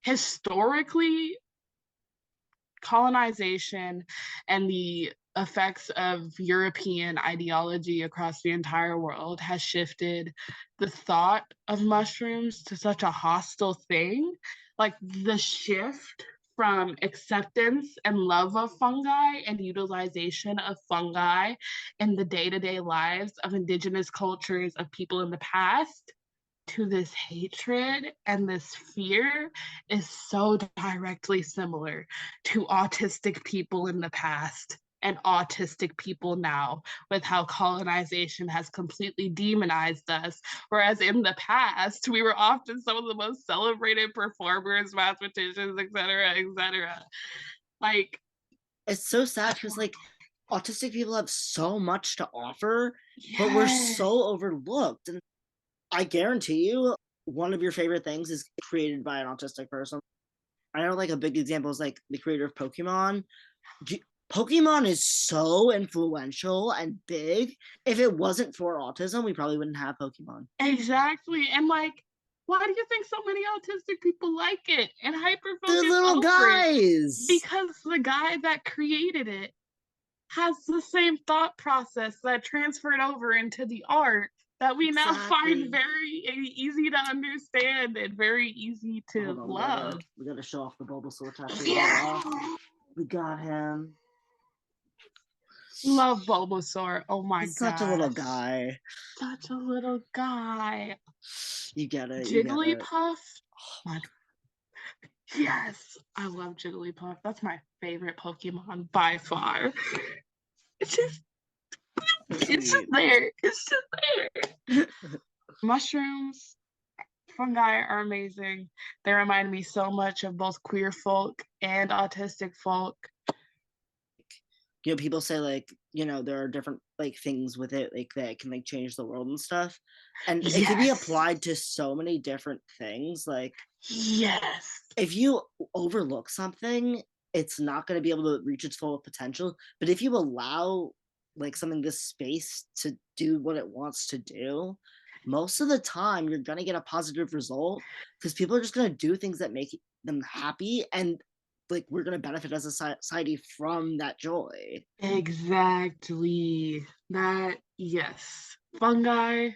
historically colonization and the effects of European ideology across the entire world has shifted the thought of mushrooms to such a hostile thing. Like the shift from acceptance and love of fungi and utilization of fungi in the day to day lives of indigenous cultures of people in the past to this hatred and this fear is so directly similar to autistic people in the past and autistic people now, with how colonization has completely demonized us. Whereas in the past, we were often some of the most celebrated performers, mathematicians, etc., etc. Like, It's so sad because like autistic people have so much to offer, but we're yes, so overlooked. And I guarantee you, one of your favorite things is created by an autistic person. I know like a big example is like the creator of Pokemon. Pokemon is so influential and big. If it wasn't for autism, we probably wouldn't have Pokemon. exactly. And like, why do you think so many autistic people like it and hyper They're focus little over it? guys. Because the guy that created it has the same thought process that transferred over into the art that we now find Exactly. very easy to understand and very easy to Hold on, love. we gotta show off the Bulbasaur tattoo we got off. Yeah. We got him. Love Bulbasaur. Oh my He's such a little gosh. guy. Such a little guy. You get it. You get it. Jigglypuff. My, Yes, I love Jigglypuff. That's my favorite Pokemon by far. It's just So it's just sweet. there. It's just there. Mushrooms, fungi are amazing. They remind me so much of both queer folk and autistic folk. People say like, there are different like things with it like that can like change the world and stuff. And it can be Yes. applied to so many different things. Like Yes. if you overlook something, it's not going to be able to reach its full potential. But if you allow like something this space to do what it wants to do, most of the time you're going to get a positive result because people are just going to do things that make them happy, and like we're going to benefit as a society from that joy. Exactly. That, yes. Fungi,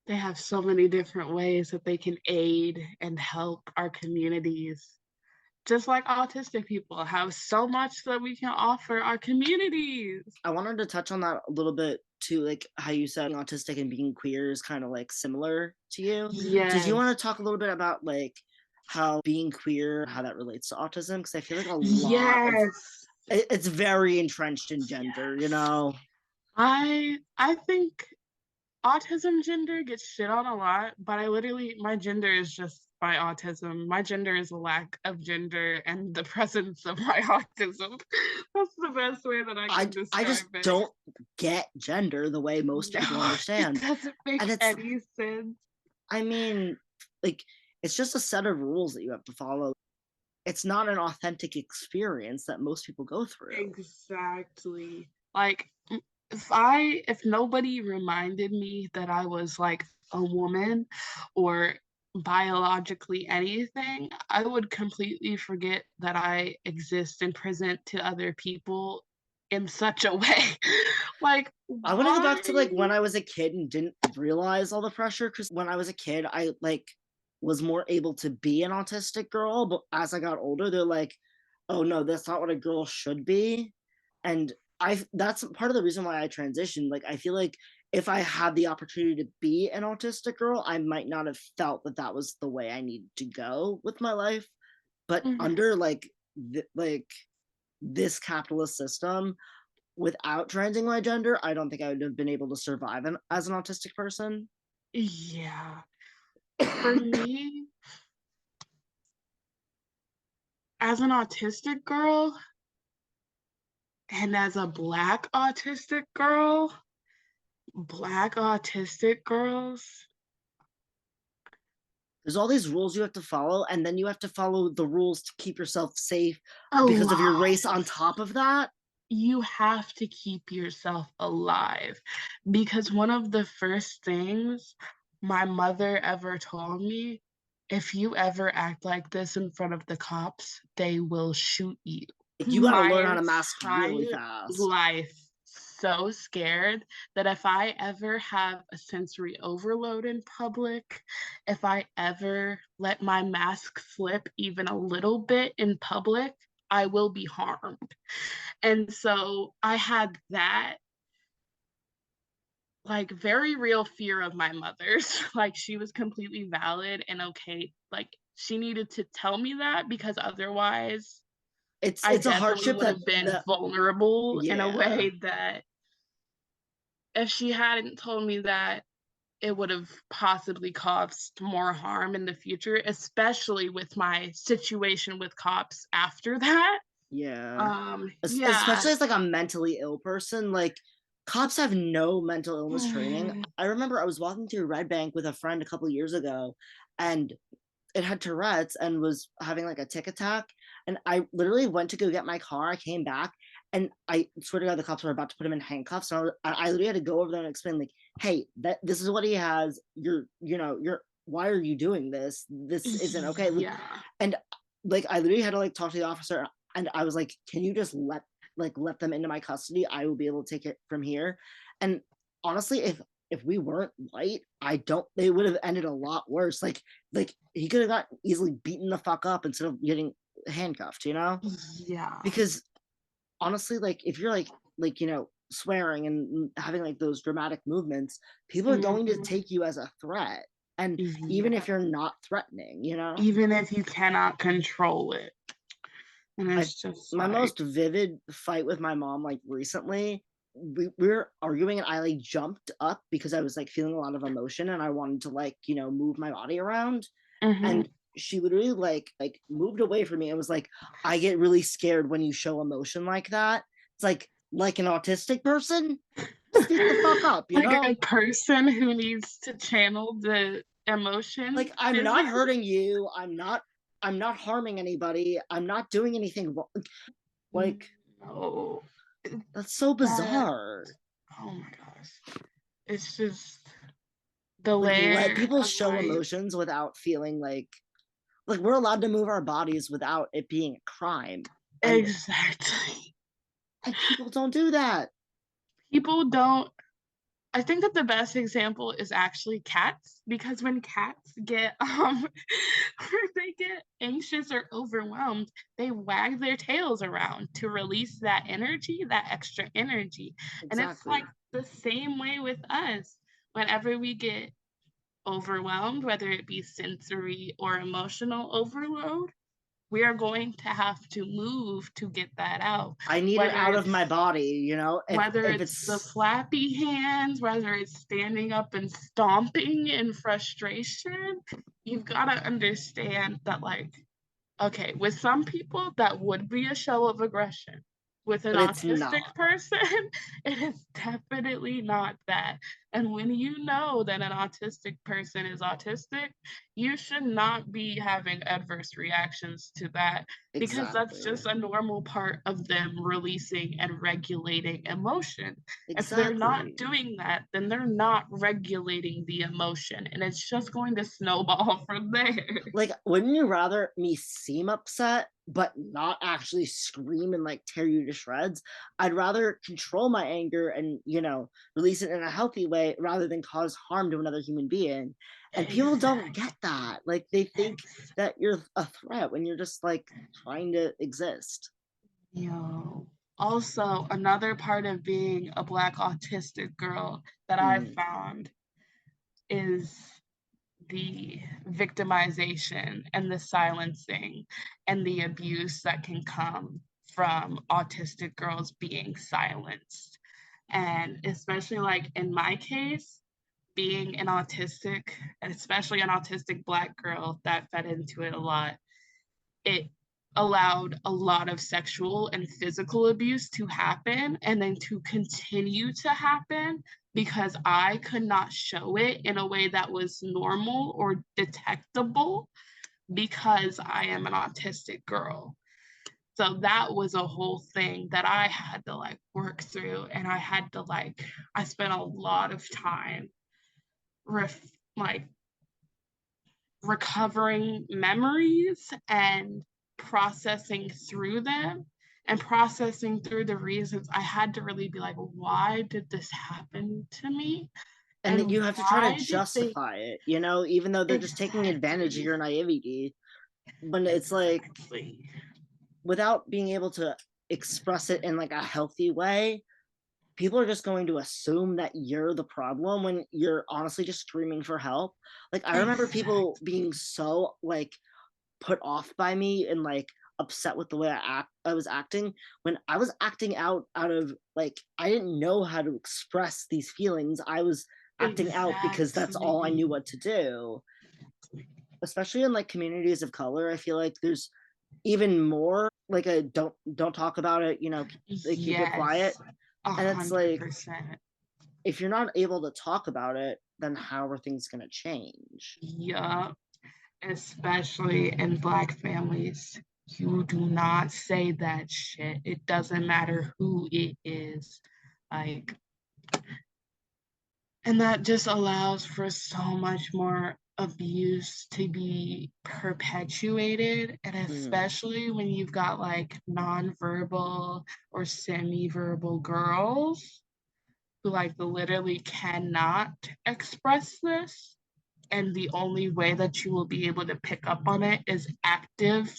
they have so many different ways that they can aid and help our communities. Just like autistic people have so much that we can offer our communities. I wanted to touch on that a little bit too, like how you said autistic and being queer is kind of like similar to you. Did you want Yes. to talk a little bit about like how being queer, how that relates to autism? Because I feel like a lot of Yes. it's very entrenched in gender, you Yes. know? I think autism gender gets shit on a lot, but I literally my gender is just my autism. My gender is a lack of gender and the presence of my autism. That's the best way that I I can I describe just it. don't get gender the way most people No, it understand. doesn't And make it's any sense. I mean, like it's just a set of rules that you have to follow. It's not an authentic experience that most people go through. Exactly. Like if nobody reminded me that I was like a woman or biologically anything, I would completely forget that I exist and present to other people in such a way. Like, I want to go back why? to like when I was a kid and didn't realize all the pressure, because when I was a kid, I like was more able to be an autistic girl. But as I got older, they're like, oh no, that's not what a girl should be. And that's part of the reason why I transitioned. Like, I feel like if I had the opportunity to be an autistic girl, I might not have felt that that was the way I needed to go with my life. But Mhm. under like this capitalist system, without transing my gender, I don't think I would have been able to survive as an autistic person. Yeah. For me, as an autistic girl and as a black autistic girls. There's all these rules you have to follow, and then you have to follow the rules to keep yourself safe because of your race on Alive. top of that. You have to keep yourself alive because one of the first things my mother ever told me, if you ever act like this in front of the cops, they will shoot you. Like, you got to My learn how to mask really entire fast. life so scared that if I ever have a sensory overload in public, if I ever let my mask slip even a little bit in public, I will be harmed. And so I had that like very real fear of my mother's. Like she was completely valid and okay. Like she needed to tell me that because otherwise I It's a definitely hardship would that have been that vulnerable in a yeah. way that if she hadn't told me that, it would have possibly caused more harm in the future, especially with my situation with cops after that. Yeah. Yeah. Especially as like a mentally ill person, like cops have no mental illness training. I remember I was walking through Red Bank with a friend a couple of years ago, and it had Tourette's and was having like a tic attack. And I literally went to go get my car. I came back, and I swear to God, the cops were about to put him in handcuffs. And I literally had to go over there and explain, like, hey, that this is what he has. You're why are you doing this? This isn't okay. Yeah. And like I literally had to like talk to the officer, and I was like, can you just let them into my custody? I will be able to take it from here. And honestly, if we weren't white, I don't they would have ended a lot worse. Like he could have got easily beaten the fuck up instead of getting handcuffed, Yeah. because honestly, like if you're like swearing and having like those dramatic movements, people are going to Mhm. take you as a threat. And even if Yeah. you're not threatening, Even if you cannot control it. And I it's just my like, most vivid fight with my mom, like, recently, we were arguing and I, like, jumped up because I was, like, feeling a lot of emotion and I wanted to, like, move my body around, mhm. and she literally, like, moved away from me and was like, "I get really scared when you show emotion like that." It's like an autistic person? Speak the fuck up, you Like know? a person who needs to channel the emotion Like, I'm not physically. hurting you, I'm not harming anybody, I'm not doing anything wrong. Like, No. that's so That bizarre. oh my gosh. It's just the Like, let layer people of show like emotions without feeling like we're allowed to move our bodies without it being a crime, and exactly. people don't do that. People don't I think that the best example is actually cats because when cats get when they get anxious or overwhelmed, they wag their tails around to release that energy, that extra energy. And it's like Exactly. the same way with us. Whenever we get overwhelmed, whether it be sensory or emotional overload, we are going to have to move to get that out. I need it Whether out of my it's body, whether if it's the it's flappy hands, whether it's standing up and stomping in frustration, you've got to understand that, like, okay, with some people, that would be a show of aggression. With an but it's autistic not. person, it is definitely not that. And when you know that an autistic person is autistic, you should not be having adverse reactions to that because that's Exactly. just a normal part of them releasing and regulating emotion. If they're not Exactly. doing that, then they're not regulating the emotion, and it's just going to snowball from there. Like, wouldn't you rather me seem upset, but not actually scream and, like, tear you to shreds? I'd rather control my anger and, release it in a healthy way rather than cause harm to another human being. And people don't Exactly. get that. Like, they think that you're a threat when you're just, like, trying to exist. Yo. Also, another part of being a Black autistic girl that I've Mm. found is the victimization and the silencing and the abuse that can come from autistic girls being silenced. And especially like in my case, being an autistic, and especially an autistic Black girl that fed into it a lot, it allowed a lot of sexual and physical abuse to happen and then to continue to happen because I could not show it in a way that was normal or detectable because I am an autistic girl. So that was a whole thing that I had to like work through and I had to like I spent a lot of time like recovering memories and processing through them and processing through the reasons I had to really be like, why did this happen to me? And that And you have to try to why did they justify it, even though they're just taking advantage of exactly, your naivety. When it's like, exactly, without being able to express it in like a healthy way, people are just going to assume that you're the problem when you're honestly just screaming for help. Like, I remember people exactly, being so like put off by me and like upset with the way I was acting when I was acting out of like I didn't know how to express these feelings. I was acting out because that's all I knew exactly. what to do. Especially in like communities of color, I feel like there's even more like a don't talk about it, they keep it quiet. Yes, a And it's hundred like, percent. if you're not able to talk about it, then how are things going to change? Yup. Especially in Black families. You do not say that shit. It doesn't matter who it is. Like, and that just allows for so much more abuse to be perpetuated. And Mhm. especially when you've got like nonverbal or semi verbal girls who like literally cannot express this and the only way that you will be able to pick up on it is active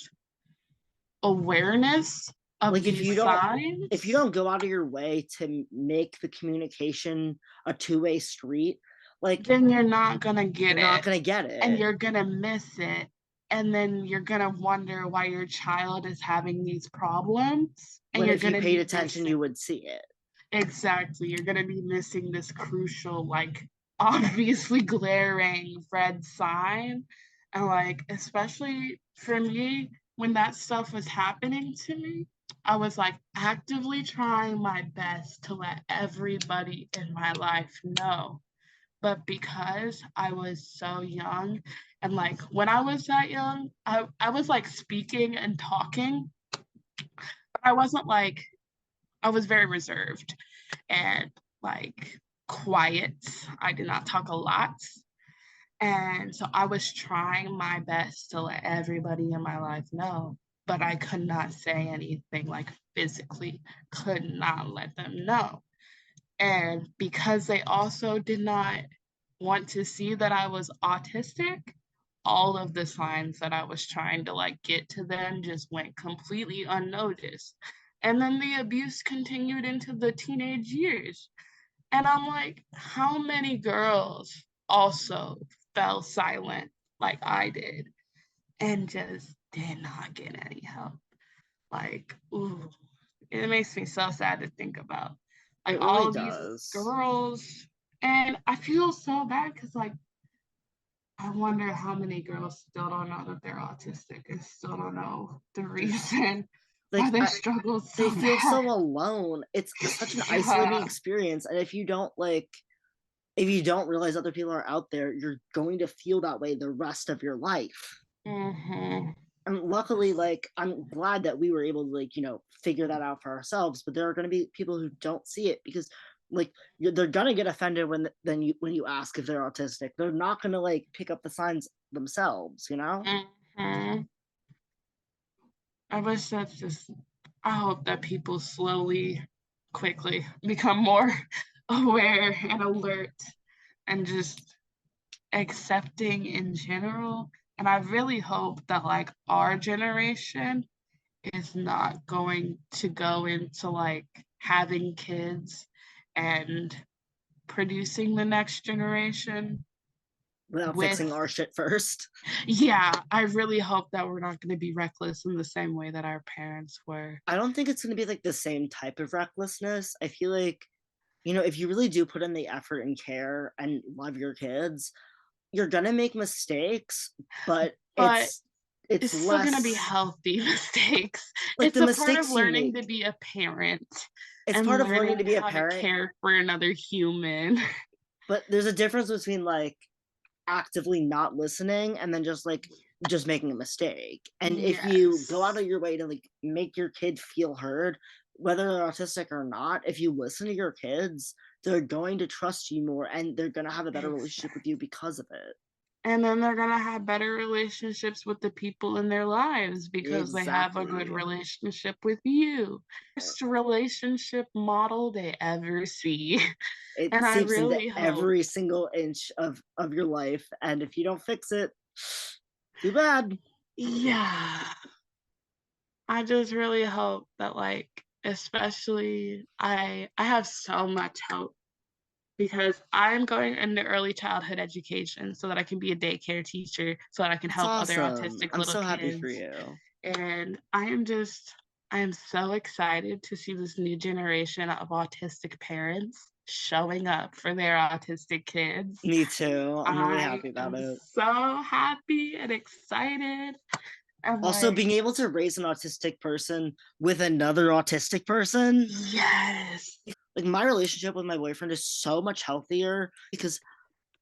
awareness of Like, these if you signs. don't go out of your way to make the communication a two-way street, like, then you're not gonna get you're not it, gonna get and it. you're gonna miss it, and then you're gonna wonder why your child is having these problems, and When you're if you gonna paid be attention, missing. you would see it. Exactly, you're gonna be missing this crucial, like, obviously glaring red sign, and, like, especially for me, when that stuff was happening to me, I was, like, actively trying my best to let everybody in my life know, but because I was so young and, like, when I was that young, I was, like, speaking and talking, but I wasn't, like I was very reserved and like quiet. I did not talk a lot. And so I was trying my best to let everybody in my life know, but I could not say anything like physically, could not let them know. And because they also did not want to see that I was autistic, all of the signs that I was trying to like get to them just went completely unnoticed. And then the abuse continued into the teenage years. And I'm like, how many girls also fell silent like I did and just did not get any help? Like, ooh, it makes me so sad to think about. Like It all really of these does. girls, and I feel so bad because like I wonder how many girls still don't know that they're autistic and still don't know the There's reason why like, they struggle they so feel bad. so alone. It's such an isolating Yeah. experience, and if you don't realize other people are out there, you're going to feel that way the rest of your life. Mhm. And luckily, like, I'm glad that we were able to, like, figure that out for ourselves. But there are going to be people who don't see it because, like, they're gonna get offended when you ask if they're autistic. They're not gonna like pick up the signs themselves. Mhm. I wish that's just I hope that people slowly, quickly become more aware and alert and just accepting in general. And I really hope that like our generation is not going to go into like having kids and producing the next generation Without with fixing our shit first. yeah, I really hope that we're not going to be reckless in the same way that our parents were. I don't think it's gonna be like the same type of recklessness. I feel like, if you really do put in the effort and care and love your kids, you're gonna make mistakes, but But it's it's still going to be less healthy mistakes. like It's the a part of mistakes you learning to make. be a parent It's and part of learning learning to be a how to parent, care for another human. but there's a difference between like actively not listening and then just making a mistake. And if you go out Yes. of your way to like make your kid feel heard, whether they're autistic or not, if you listen to your kids, they're going to trust you more and they're going to have a better relationship with Exactly. you because of it. And then they're gonna have better relationships with the people in their lives because they have a good Exactly. relationship with you. Best relationship model they ever see. It And I seeps into really hope every single inch of your life, and if you don't fix it, too bad. yeah, I just really hope that, like, especially I have so much hope because I'm going into early childhood education so that I can be a daycare teacher, so that I can That's help other awesome. autistic I'm little so happy for kids. you. And I am so excited to see this new generation of autistic parents showing up for their autistic kids. Me too. I'm really I happy about am it. so happy and excited. And Also, like, being able to raise an autistic person with another autistic person, yes, like my relationship with my boyfriend is so much healthier because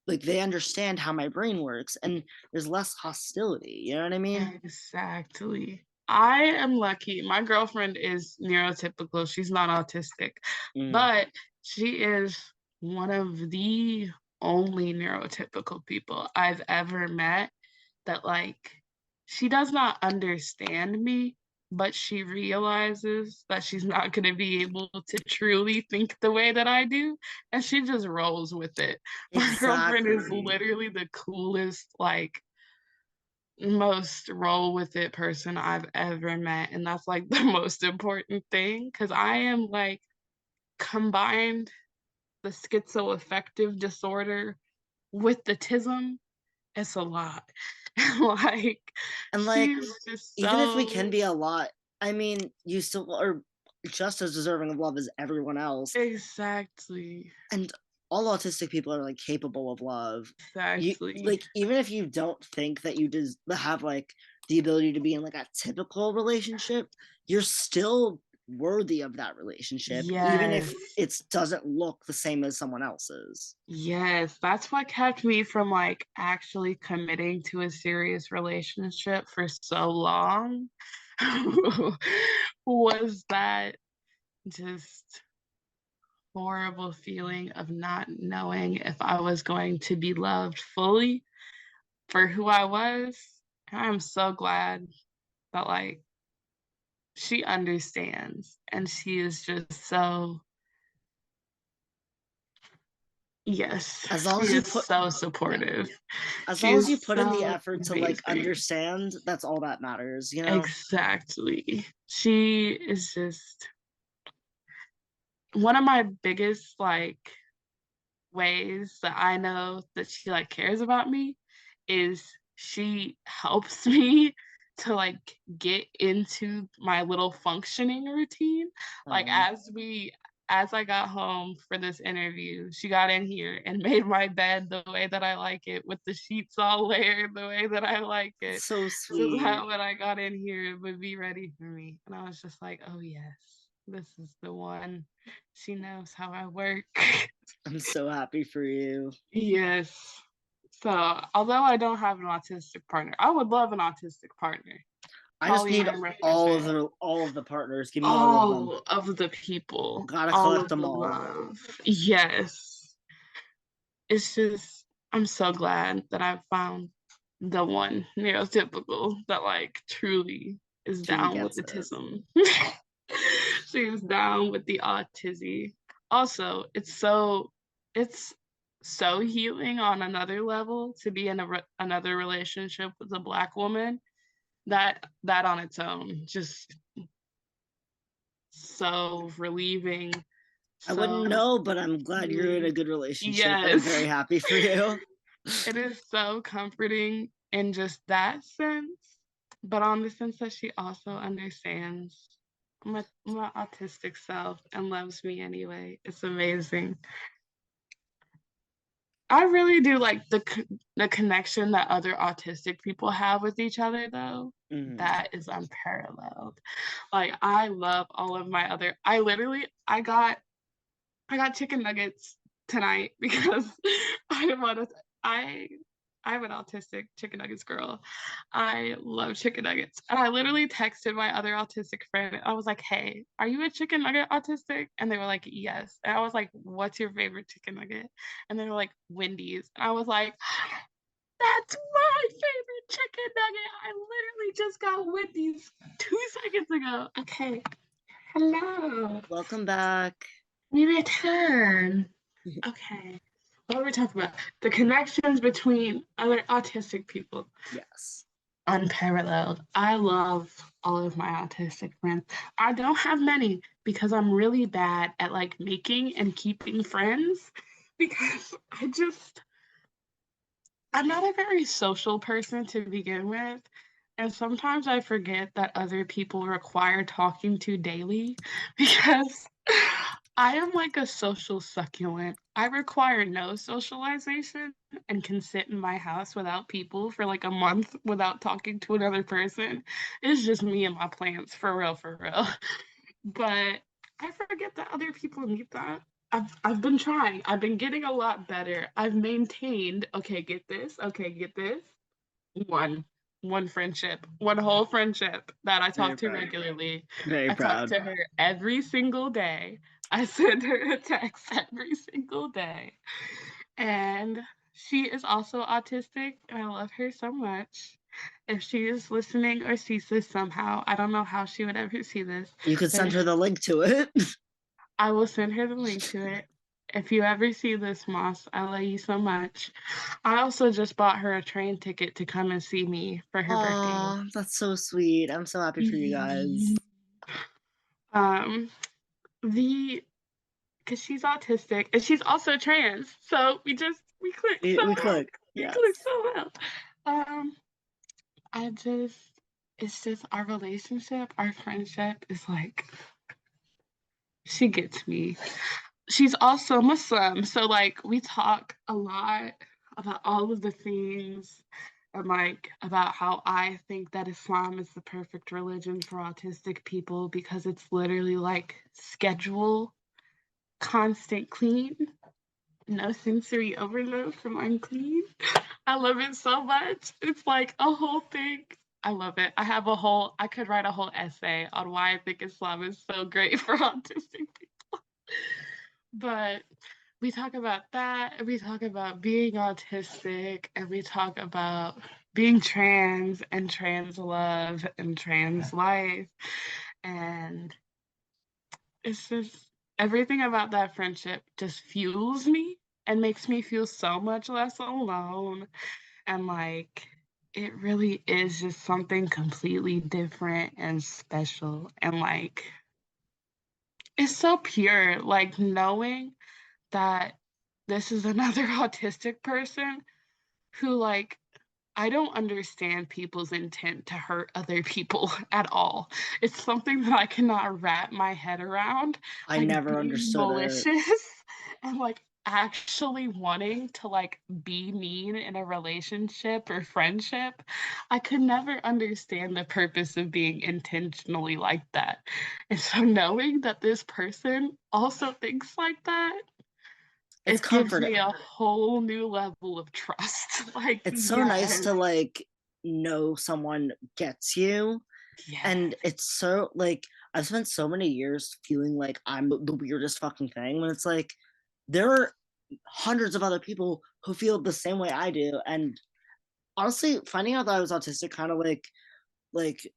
like they understand how my brain works and there's less hostility. You know what I mean? exactly. I am lucky. My girlfriend is neurotypical. She's not autistic, Mm, but she is one of the only neurotypical people I've ever met that like she does not understand me, but she realizes that she's not going to be able to truly think the way that I do, and she just rolls with it. My girlfriend is exactly. literally the coolest, like most roll with it person I've ever met, and that's like the most important thing because I am like combined the schizoaffective disorder with the tism, it's a lot. Like, And, like, she's just even if we can so be a lot, I mean, you still are just as deserving of love as everyone else, exactly, and all autistic people are, like, capable of love. You exactly. like, even if you don't think that you have, like, the ability to be in, like, a typical relationship, you're still worthy of that relationship, even Yes. if it doesn't look the same as someone else's. Yes, that's what kept me from, like, actually committing to a serious relationship for so long, was that just horrible feeling of not knowing if I was going to be loved fully for who I was. And I'm so glad that, like, she understands, and she is just so yes, As long she as you is put so Yeah. supportive. As She long as is you put in the so effort to, like, amazing. understand, that's all that matters, you know? Exactly. She is just one of my biggest, like, ways that I know that she, like, cares about me is she helps me to, like, get into my little functioning routine. Like, Aw, as I got home for this interview, she got in here and made my bed the way that I like it, with the sheets all layered the way that I like it, that's so so sweet. that when I got in here, it would be ready for me, and I was just like, "Oh, yes, this is the one. She knows how I work." I'm so happy for you. Yes. So, although I don't have an autistic partner, I would love an autistic partner. I just need Polyamorous relationship. all of the partners. Give me all of them. All of the people, Gotta all collect of them the all. love. Yes. It's just I'm so glad that I've found the one neurotypical that, like, truly is Truly down with gets the it. tism. She is down with the autism. Also, it's so healing on another level to be in another relationship with a Black woman, that on its own, just so relieving, I wouldn't so know, but I'm glad you're in a healing. good relationship, and I'm Yes. very happy for you. It is so comforting in just that sense, but on the sense that she also understands my autistic self and loves me anyway. It's amazing. I really do like the connection that other autistic people have with each other, though. Mhm. That is unparalleled. Like, I love all of my other I got chicken nuggets tonight because I wanna I I'm an autistic chicken nuggets girl. I love chicken nuggets. And I literally texted my other autistic friend. I was like, "Hey, are you a chicken nugget autistic?" And they were like, "Yes." And I was like, "What's your favorite chicken nugget?" And they were like, "Wendy's." And I was like, "That's my favorite chicken nugget. I literally just got Wendy's 2 seconds ago." Okay. Hello. Welcome back. We return. Okay. What were we talking about? The connections between other autistic people. Yes. Unparalleled. I love all of my autistic friends. I don't have many because I'm really bad at, like, making and keeping friends because I'm not a very social person to begin with. And sometimes I forget that other people require talking to daily because I am like a social succulent. I require no socialization and can sit in my house without people for like a month without talking to another person. It's just me and my plants, for real, for real. But I forget that other people need that. I've been trying. I've been getting a lot better. I've maintained, okay, get this, okay, get this. One one friendship, one whole friendship that I Very talk to proud. regularly. Very I talk proud. to her every single day. I send her a text every single day. And she is also autistic, and I love her so much. If she is listening or sees this somehow, I don't know how she would ever see this, You could but send if her the link to it. I will send her the link to it. If you ever see this, Moss, I love you so much. I also just bought her a train ticket to come and see me for her birthday. Aw, that's so sweet. I'm so happy for you guys. Um, the because she's autistic and she's also trans, so we just We click so We well. click. We Yes. click so well. Um, I just it's just our relationship, our friendship is like she gets me. She's also Muslim, so like we talk a lot about all of the things and like about how I think that Islam is the perfect religion for autistic people because it's literally like schedule, constant clean, no sensory overload from unclean. I love it so much. It's like a whole thing. I love it. I could write a whole essay on why I think Islam is so great for autistic people. But we talk about that, and we talk about being autistic, and we talk about being trans and trans love and trans life. And it's just everything about that friendship just fuels me and makes me feel so much less alone. And like, it really is just something completely different and special. And like, it's so pure, like knowing that this is another autistic person who like I don't understand people's intent to hurt other people at all. It's something that I cannot wrap my head around, I like never being understood it. malicious and like actually wanting to like be mean in a relationship or friendship. I could never understand the purpose of being intentionally like that. And so knowing that this person also thinks like that, It's it gives comforting. me a whole new level of trust. Like, It's so nice yes, to like know someone gets you. And yes, it's so like I've spent so many years feeling like I'm the weirdest fucking thing when it's like there are hundreds of other people who feel the same way I do. And honestly, finding out that I was autistic kind of like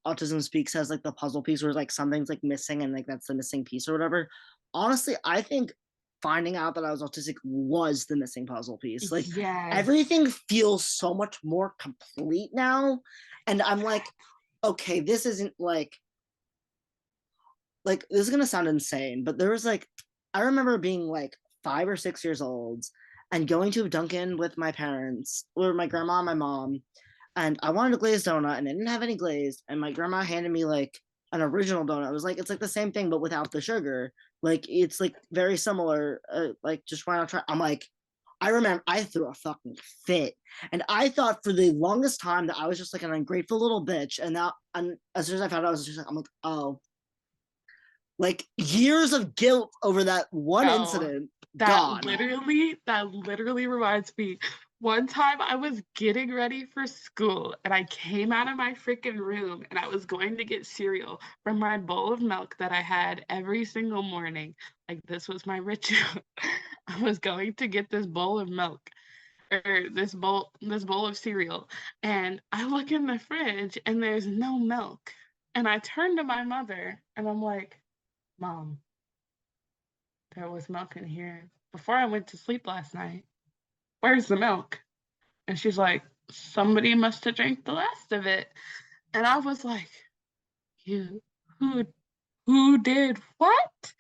Autism Speaks has like the puzzle piece where like something's like missing and like that's the missing piece or whatever. Honestly, I think finding out that I was autistic was the missing puzzle piece. Like yes. everything feels so much more complete now. And I'm like, okay, this isn't like this is gonna sound insane, but there was like I remember being like 5 or 6 years old and going to Dunkin' with my parents or my grandma and my mom, and I wanted a glazed donut and they didn't have any glazed, and my grandma handed me like an original donut. It was like it's like the same thing but without the sugar. Like it's like very similar. Like just why not try? I'm like, I remember I threw a fucking fit, and I thought for the longest time that I was just like an ungrateful little bitch. And now, and as soon as I found out, I was just like, I'm like, oh, like years of guilt over that one Oh, incident that gone. literally reminds me. One time I was getting ready for school and I came out of my freaking room and I was going to get cereal from my bowl of milk that I had every single morning. Like this was my ritual. I was going to get this bowl of milk or this bowl of cereal and I look in the fridge and there's no milk. And I turn to my mother and I'm like, "Mom, there was milk in here before I went to sleep last night. Where's the milk?" And she's like, "Somebody must have drank the last of it." And I was like, "You who who did what?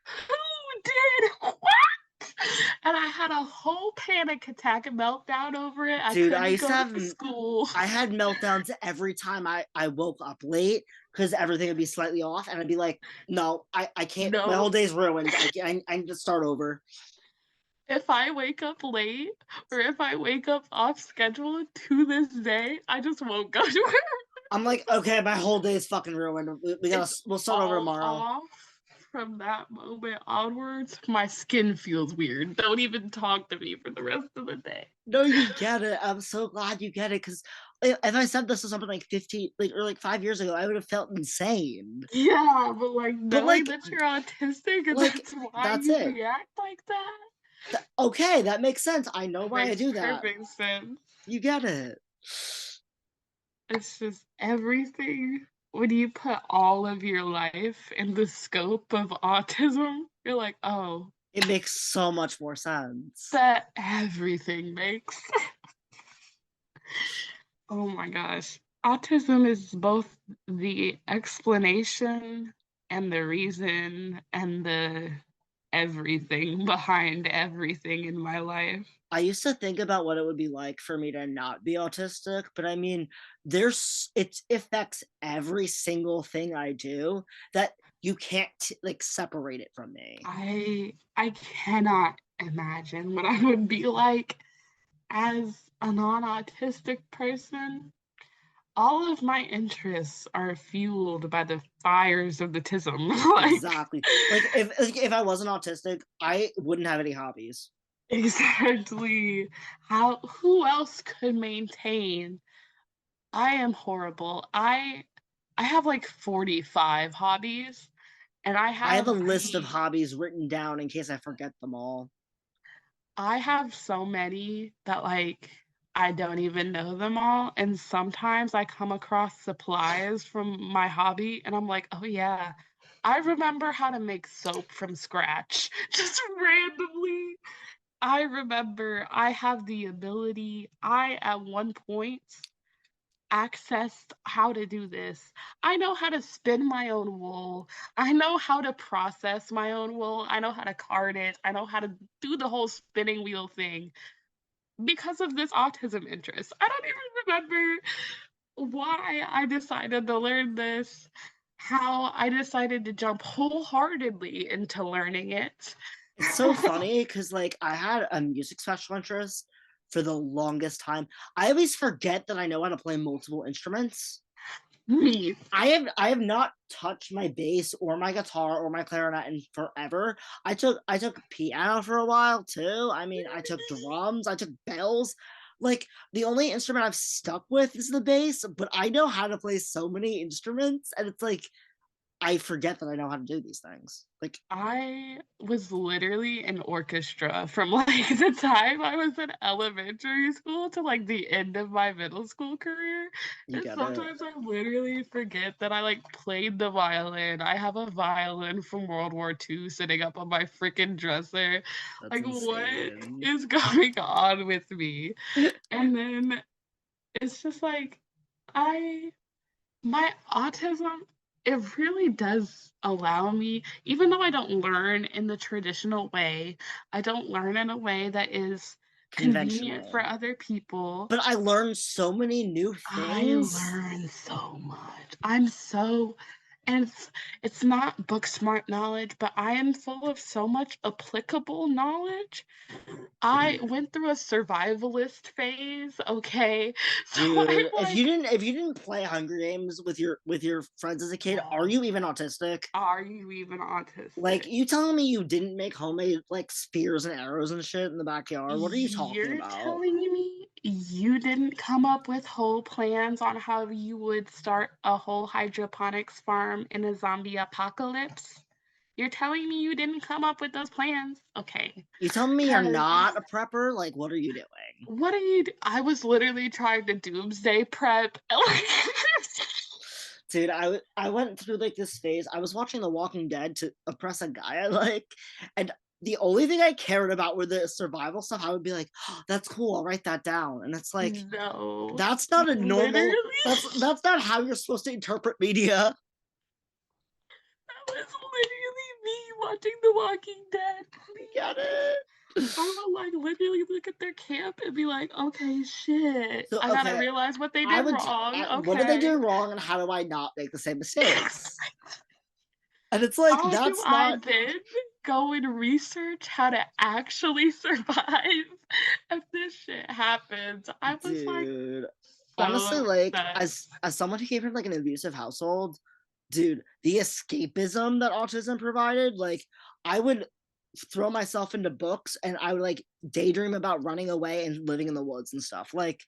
Who did what?" And I had a whole panic attack and meltdown over it. I Dude, couldn't go to school. I had meltdowns every time I woke up late because everything would be slightly off, and I'd be like, no, I can't. My No, whole day's ruined. I need to start over. if I wake up late or if I wake up off schedule to this day, I just won't go to work. I'm like, okay, my whole day is fucking ruined. It's We'll start over all tomorrow. off from that moment onwards. My skin feels weird. Don't even talk to me for the rest of the day. No, you get it. I'm so glad you get it because if I said this to something like 15, like or like 5 years ago, I would have felt insane. Yeah, but like But knowing that you're autistic and like that's why that's you it. react like that Okay, that makes sense. I know why I makes do that. perfect sense. You get it. It's just everything. When you put all of your life in the scope of autism, you're like, oh, It makes so much more sense. that everything makes. Oh my gosh. Autism is both the explanation and the reason and the everything behind everything in my life. I used to think about what it would be like for me to not be autistic, but I mean, it affects every single thing I do that you can't like separate it from me. I cannot imagine what I would be like as a non-autistic person. All of my interests are fueled by the fires of the tism. Like, Exactly. Like if I wasn't autistic, I wouldn't have any hobbies. exactly. How who else could maintain? I am horrible. I have like 45 hobbies and I have a list of hobbies written down in case I forget them all. I have so many that like I don't even know them all. And sometimes I come across supplies from my hobby and I'm like, oh yeah, I remember how to make soap from scratch. Just randomly. I remember I have the ability, I at one point accessed how to do this. I know how to spin my own wool. I know how to process my own wool. I know how to card it. I know how to do the whole spinning wheel thing because of this autism interest. I don't even remember why I decided to learn this, how I decided to jump wholeheartedly into learning it. It's so funny because like I had a music special interest for the longest time. I always forget that I know how to play multiple instruments. Me. I have not touched my bass or my guitar or my clarinet in forever. I took piano for a while too. I mean, I took drums, I took bells. Like the only instrument I've stuck with is the bass, but I know how to play so many instruments, and it's like I forget that I know how to do these things. Like I was literally in orchestra from like the time I was in elementary school to like the end of my middle school career. you And get it. sometimes I literally forget that I like played the violin. I have a violin from World War II sitting up on my freaking dresser. That's Like, what insane. is going on with me? And then it's just like, I my autism, it really does allow me, even though I don't learn in the traditional way, I don't learn in a way that is convenient for Conventional. other people. But I learned so many new I things. learn so much. I'm so and it's not book smart knowledge, but I am full of so much applicable knowledge. I went through a survivalist phase, okay? So I'm Dude, if like, you didn't play Hunger Games with your friends as a kid, are oh, you even autistic? are you even Like, autistic? you telling me you didn't make homemade like spears and arrows and shit in the backyard? What are you talking You're about? telling me you didn't come up with whole plans on how you would start a whole hydroponics farm in a zombie apocalypse? You're telling me you didn't come up with those plans? Okay. You telling me you're Because not a prepper? Like, what are you doing? what are you? I was literally trying to doomsday prep. Dude, I went through like this phase. I was watching The Walking Dead to oppress a guy I like, and the only thing I cared about were the survival stuff. I would be like, oh, "That's cool. I'll write that down." And it's like, No, that's not a normal. literally, That's not how you're supposed to interpret media. that was literally me watching The Walking Dead. Get Please. it? I would like literally look at their camp and be like, okay, shit, So I gotta okay, realize what they did wrong. what did they Okay. do wrong, and how do I not make the same mistakes? And it's like How do that's I not, then go and research how to actually survive if this shit happens? I was like dude. so Honestly, like upset. as someone who came from like an abusive household, dude, the escapism that autism provided, like I would throw myself into books and I would like daydream about running away and living in the woods and stuff. Like,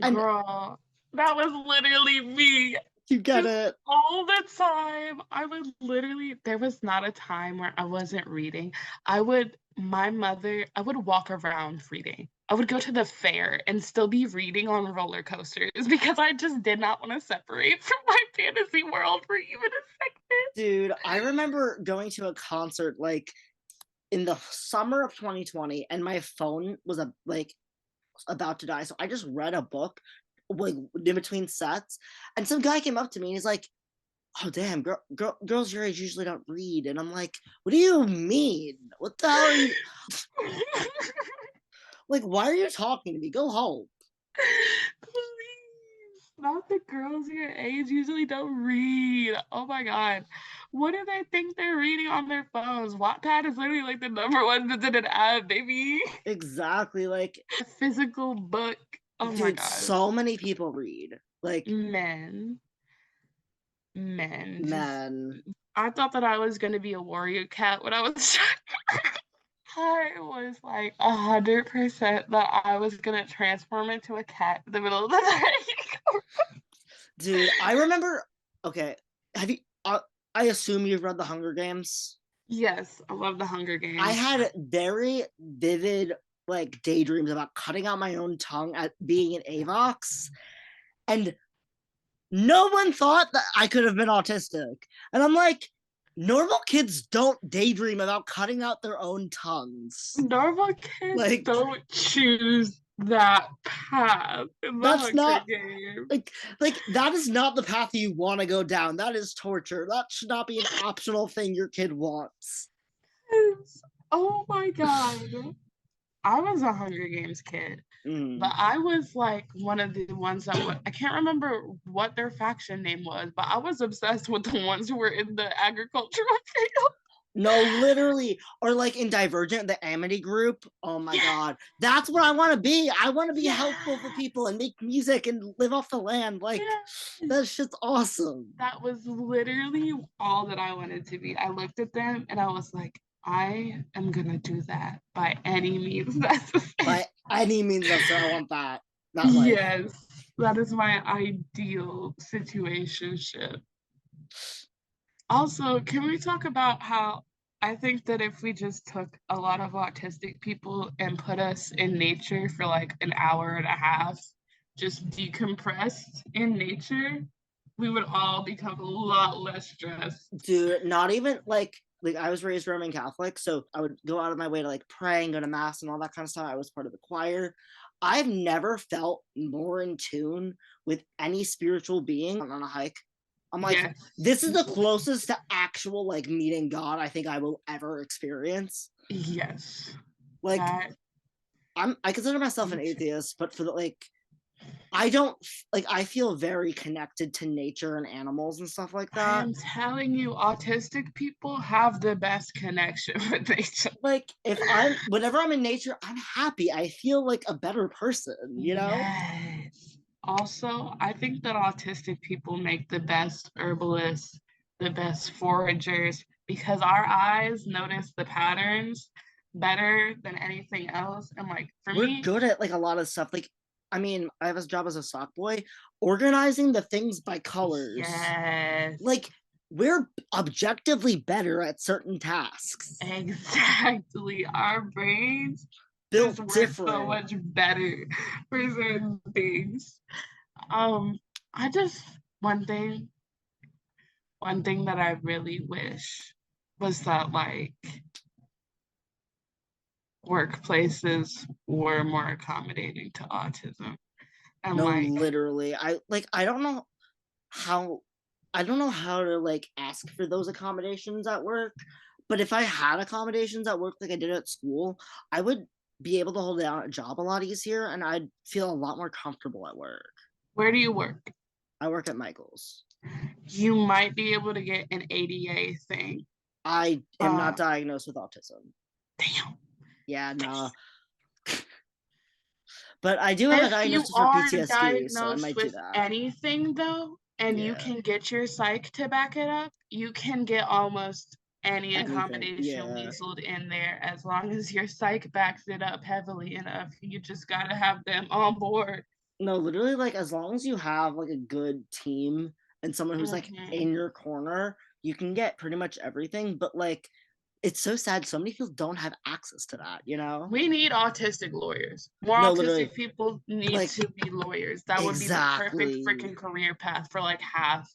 and Girl, that was literally me. you get Just it. all the time. I would literally there was not a time where I wasn't reading. I would walk around reading. I would go to the fair and still be reading on roller coasters because I just did not want to separate from my fantasy world for even a second. Dude, I remember going to a concert like in the summer of 2020 and my phone was like about to die. So I just read a book like in between sets, and some guy came up to me and he's like, "Oh damn, girls your age usually don't read." And I'm like, "What do you mean? What the hell are you? Like, why are you talking to me? Go home. Please, not the girls your age usually don't read. Oh my god. What do they think they're reading on their phones? Wattpad is literally like the number one visited app, baby. Exactly. Like, A physical book. Oh my dude, gosh. so many people read. Like, Men. Men. Just man, I thought that I was gonna be a warrior cat when I was I was like 100% that I was gonna transform into a cat in the middle of the night. dude, I remember. Okay, have you? I assume you've read The Hunger Games. Yes, I love the Hunger I Games. had very vivid like daydreams about cutting out my own tongue at being an Avox, and no one thought that I could have been autistic. And I'm like, normal kids don't daydream about cutting out their own tongues. Normal kids Like, don't choose that path in the that's Hunger not Games. like that is not the path you want to go down. That is torture. That should not be an optional thing your kid wants. Oh my god. I was a Hunger Games kid. But Mm. I was like one of the ones that I can't remember what their faction name was, but I was obsessed with the ones who were in the agricultural field. No, literally, or like in Divergent, the Amity group. Oh my Yeah, god, that's what I want to be. I want to be helpful for yeah, people and make music and live off the land. Like, yes. that shit's awesome. That was literally all that I wanted to be. I looked at them and I was like, I am gonna do that by any means necessary. By any means necessary, I want that life. Yes, that is my ideal situationship. Also, can we talk about how I think that if we just took a lot of autistic people and put us in nature for like an hour and a half, just decompressed in nature, we would all become a lot less stressed. Dude, not even like I was raised Roman Catholic, so I would go out of my way to like pray and go to mass and all that kind of stuff. I was part of the choir. I've never felt more in tune with any spiritual being on a hike. I'm like, Yes. this is the closest to actual like meeting God I think I will ever experience. Yes. Like, That I consider myself an nature. atheist, but for the like I don't like I feel very connected to nature and animals and stuff like I that. am telling you, autistic people have the best connection with nature. Like, if I'm whenever I'm in nature, I'm happy. I feel like a better person. Yes. Also, I think that autistic people make the best herbalists, the best foragers, because our eyes notice the patterns better than anything else. And like for We're me, good at like a lot of stuff. Like, I mean, I have a job as a sock boy, organizing the things by colors. yes, Like, we're objectively better at certain tasks. exactly. Our brains just Built work so different. much better for certain things. Um, I just one thing one thing that I really wish was that like workplaces were more accommodating to autism. And No, like, literally. How I don't know how to like ask for those accommodations at work, but if I had accommodations at work like I did at school, I would be able to hold down a job a lot easier and I'd feel a lot more comfortable at work. where do you work? I work at Michael's. You might be able to get an ADA thing. I am not Uh, diagnosed with autism. damn. Yeah, no. But I do have a If you diagnosis for are PTSD, so I diagnosed might do with that. anything though, and you Yeah. can get your psych to back it up, you can get almost any Anything. accommodation Yeah. weaseled in there as long as your psych backs it up heavily enough. You just gotta have them on board. No, literally, like as long as you have like a good team and someone who's like Mhm. in your corner, you can get pretty much everything. But like, it's so sad. So many people don't have access to that. We need autistic lawyers. More No, autistic literally, people need like to be lawyers. That would be the perfect exactly. freaking career path for like half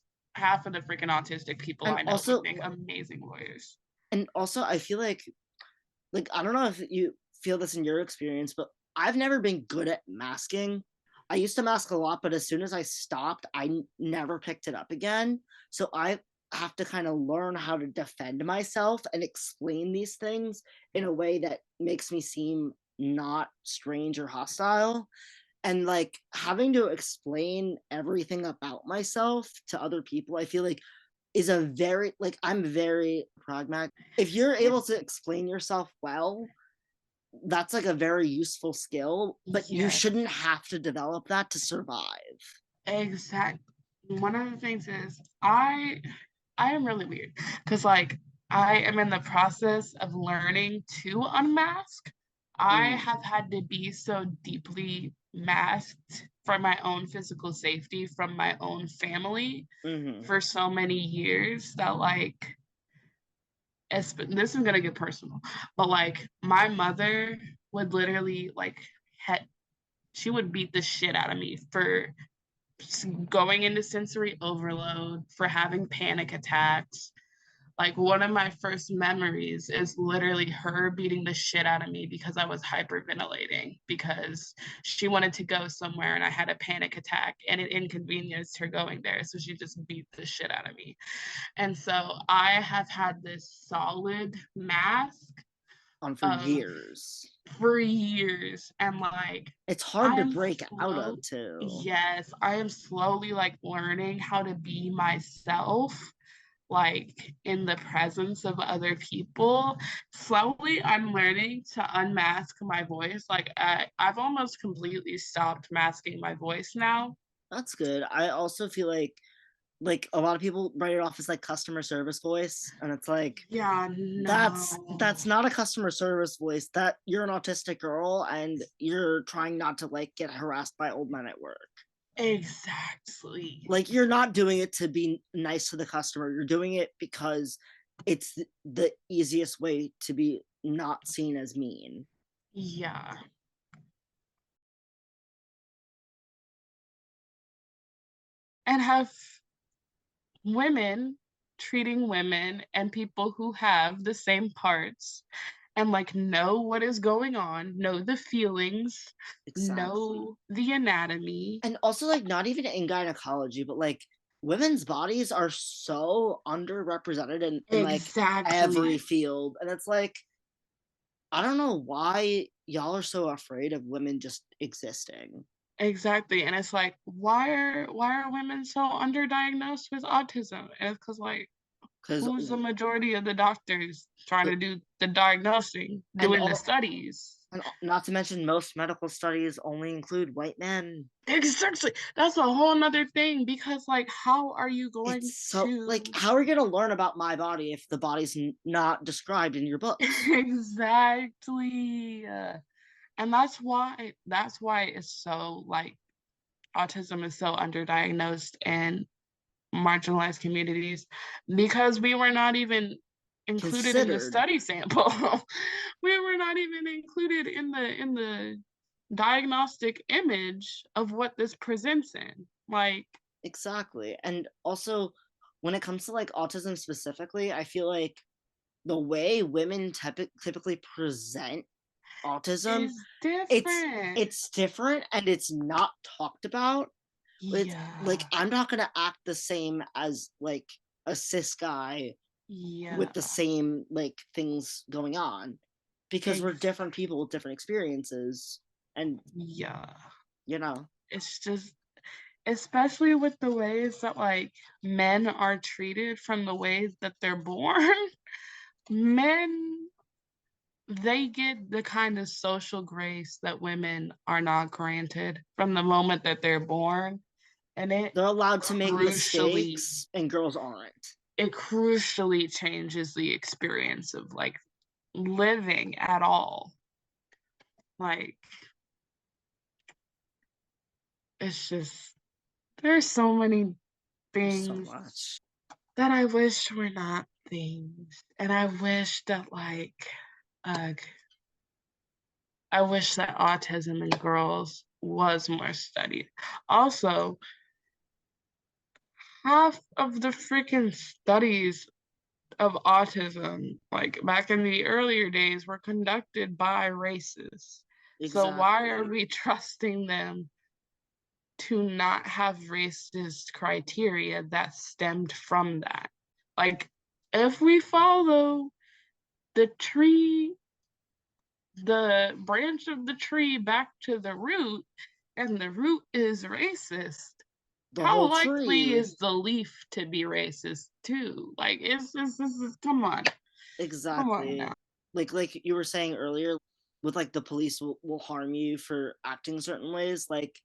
of the freaking autistic people And I know would also, make amazing lawyers. I feel like I don't know if you feel this in your experience, but I've never been good at masking. I used to mask a lot, but as soon as I stopped, never picked it up again. So I have to kind of learn how to defend myself and explain these things in a way that makes me seem not strange or hostile. And like having to explain everything about myself to other people, I feel like is a very like I'm very pragmatic. If you're able to explain yourself well, that's like a very useful skill, but you Yes, shouldn't have to develop that to survive. exactly. One of the things is I am really weird because like I am in the process of learning to unmask. I Mm, have had to be so deeply masked for my own physical safety from my own family hmm for so many years that like this is gonna get personal, but like my mother would literally like she would beat the shit out of me for going into sensory overload, for having panic attacks. Like one of my first memories is literally her beating the shit out of me because I was hyperventilating because she wanted to go somewhere and I had a panic attack and it inconvenienced her going there. So she just beat the shit out of me. And so I have had this solid mask on for of years. for years. And like It's hard I to am break out slow. of too. Yes, I am slowly like learning how to be myself like in the presence of other people. Slowly, I'm learning to unmask my voice. Like I've almost completely stopped masking my voice now. That's good. I also feel like a lot of people write it off as like customer service voice, and it's like Yeah, that's no. not a customer service voice. That you're an autistic girl and you're trying not to like get harassed by old men at work. Exactly. Like you're not doing it to be nice to the customer. You're doing it because it's the easiest way to be not seen as mean. Yeah. And have women treating women and people who have the same parts and like know what is going on, know the feelings, Exactly. know the anatomy. And also like not even in gynecology, but like women's bodies are so underrepresented in like every Exactly. field. And it's like I don't know why y'all are so afraid of women just existing. Exactly. And it's like, why are women so underdiagnosed with autism? And it's because like Because who's the majority of the doctors trying to do the diagnosing, and doing the all studies? and not to mention most medical studies only include white men. Exactly. That's a whole nother thing because like how are you It's going so like to how are you gonna learn about my body if the body's not described in your books? exactly and that's why it's so like autism is so underdiagnosed in marginalized communities because we were not even included in the Considered. study sample. We were not even included in the diagnostic image of what this presents in. Like, Exactly. And also when it comes to like autism specifically, I feel like the way women typically present autism, is it's different. it's different and it's not talked about. It's like Yeah. I'm not gonna act the same as like a cis guy with the Yeah. same like things going on because we're Ex- different people with different experiences and yeah. you know It's just especially with the ways that like men are treated from the ways that they're born. Men, they get the kind of social grace that women are not granted from the moment that they're born. And they're allowed to make crucially, mistakes and girls aren't. it crucially changes the experience of like living at all. Like, it's just, there's so many There's so things much. that I wish were not things. And I wish that, like, uh, I wish that autism in girls was more studied. Also, half of the freaking studies of autism, like back in the earlier days, were conducted by racists. So why are Exactly. we trusting them to not have racist criteria that stemmed from that? Like, if we follow the tree the branch of the tree back to the root, and the root is racist, The how whole likely tree. is the leaf to be racist too? Like, it's come on now. Exactly. Like you were saying earlier, with like the police will harm you for acting certain ways. Like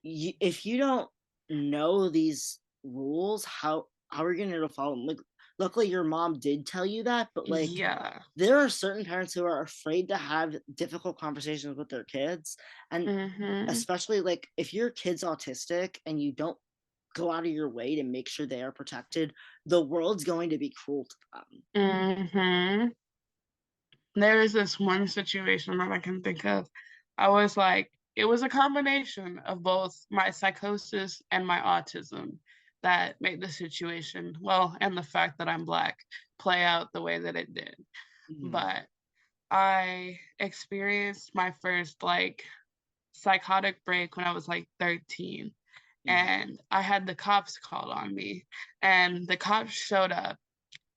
if you don't know these rules, how are you gonna follow them? Like, luckily your mom did tell you that, but like Yeah. there are certain parents who are afraid to have difficult conversations with their kids, and Mhm. especially like if your kid's autistic and you don't go out of your way to make sure they are protected, the world's going to be cruel to them. Mhm. There is this one situation that I can think of. I was like, it was a combination of both my psychosis and my autism that made the situation, well, and the fact that I'm Black, play out the way that it did. Mhm. But I experienced my first like psychotic break when I was like 13. Mhm. And I had the cops called on me, and the cops showed up,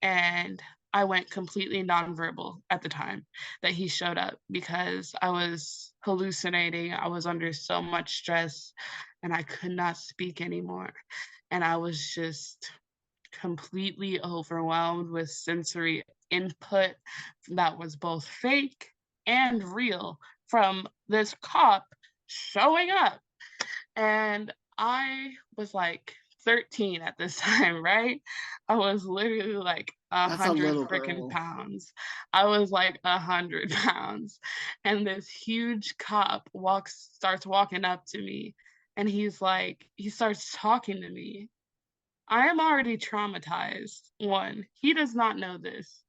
and I went completely nonverbal at the time that he showed up because I was hallucinating. I was under so much stress and I could not speak anymore. And I was just completely overwhelmed with sensory input that was both fake and real from this cop showing up. And I was like 13 at this time, right? I was literally like a That's a hundred little freaking girl. pounds. I was like 100 pounds. And this huge cop starts walking up to me, and he starts talking to me. I am already traumatized. One, he does not know this,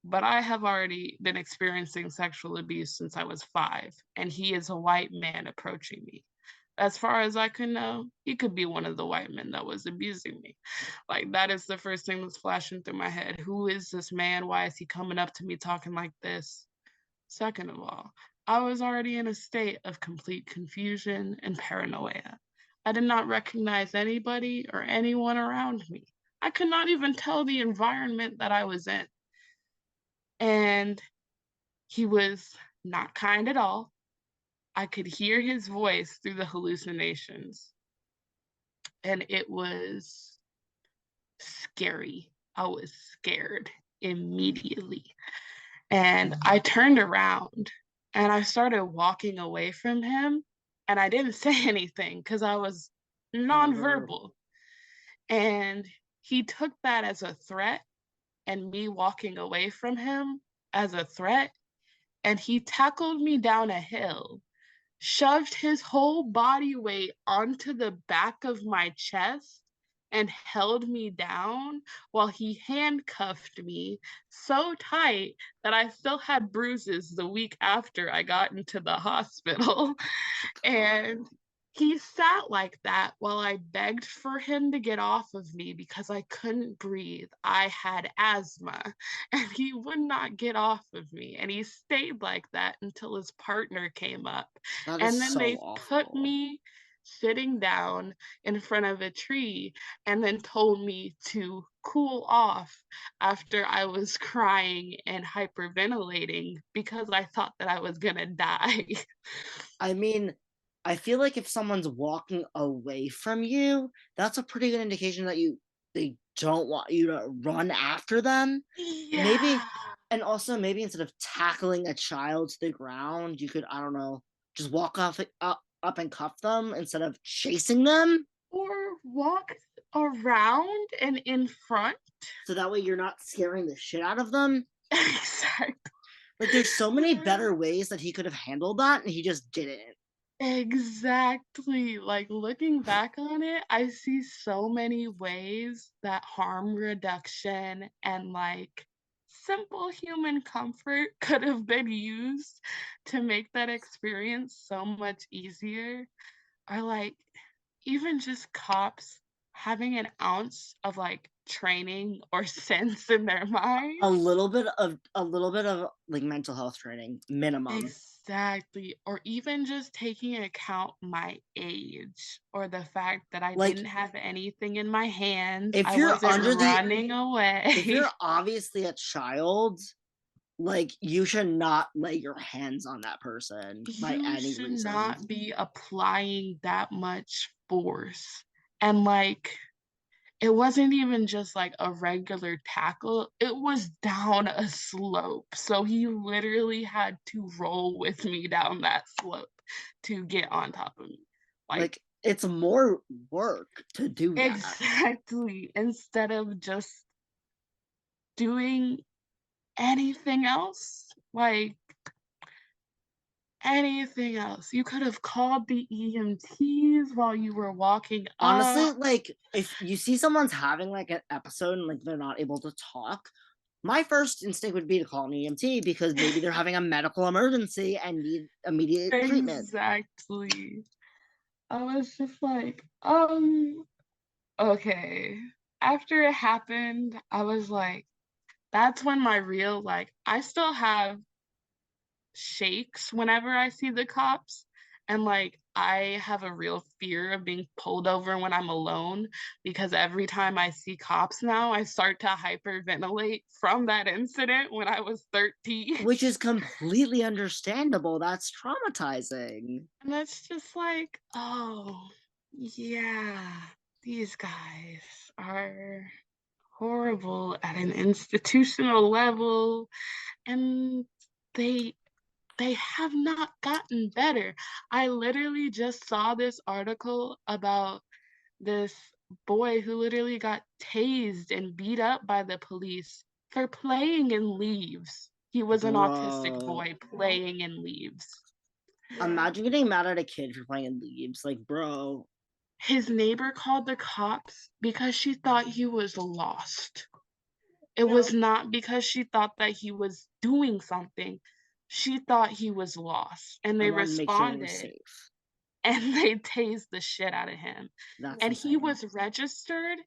but I have already been experiencing sexual abuse since I was 5, and he is a white man approaching me. As far as I could know, he could be one of the white men that was abusing me. Like, that is the first thing that's flashing through my head. Who is this man? Why is he coming up to me talking like this? Second of all, I was already in a state of complete confusion and paranoia. I did not recognize anybody or anyone around me. I could not even tell the environment that I was in. And he was not kind at all. I could hear his voice through the hallucinations, and it was scary. I was scared immediately. And I turned around and I started walking away from him. And I didn't say anything because I was nonverbal. Nonverbal. And he took that as a threat, and me walking away from him as a threat. And he tackled me down a hill, shoved his whole body weight onto the back of my chest, and held me down while he handcuffed me so tight that I still had bruises the week after I got into the hospital. God. And he sat like that while I begged for him to get off of me because I couldn't breathe. I had asthma, and he would not get off of me. And he stayed like that until his partner came up. That is And then so they put awful. me sitting down in front of a tree and then told me to cool off after I was crying and hyperventilating because I thought that I was gonna die. I mean, I feel like if someone's walking away from you, that's a pretty good indication that they don't want you to run after them. Yeah. Maybe, and also maybe instead of tackling a child to the ground, you could, I don't know, just walk up and cuff them instead of chasing them. Or walk around and in front. So that way you're not scaring the shit out of them. Exactly. Like there's so many better ways that he could have handled that, and he just didn't. Exactly. Like, looking back on it, I see so many ways that harm reduction and, like, simple human comfort could have been used to make that experience so much easier. Or, like, even just cops having an ounce of, like, training or sense in their minds. A little bit of like mental health training minimum. Exactly. Or even just taking into account my age or the fact that I Like didn't have anything in my hands. if I you're wasn't under the running if away. you're obviously a child, Like, you should not lay your hands on that person by You any should reason. not be applying that much force. And like, it wasn't even just like a regular tackle, it was down a slope. So he literally had to roll with me down that slope to get on top of me. Like, Like, it's more work to do that. exactly. Instead of just doing anything else, like anything else. You could have called the EMTs while you were walking Honestly, up. like, if you see someone's having, like, an episode and, like, they're not able to talk, my first instinct would be to call an EMT because maybe they're having a medical emergency and need immediate treatment. Exactly. I was just like, okay. After it happened, I was like, that's when my real, like, I still have shakes whenever I see the cops. And like, I have a real fear of being pulled over when I'm alone because every time I see cops now, I start to hyperventilate from that incident when I was 13. Which is completely understandable, that's traumatizing. And it's just like, oh, yeah, these guys are horrible at an institutional level and they they have not gotten better. I literally just saw this article about this boy who literally got tased and beat up by the police for playing in leaves. He was an autistic Bro. boy playing in leaves. Imagine getting mad at a kid for playing in leaves, like, bro. His neighbor called the cops because she thought he was lost. It was not because she thought that he was doing something. She thought he was lost. And I they wanted to make sure he was responded safe. and they tased the shit out of him. That's And he insane. was registered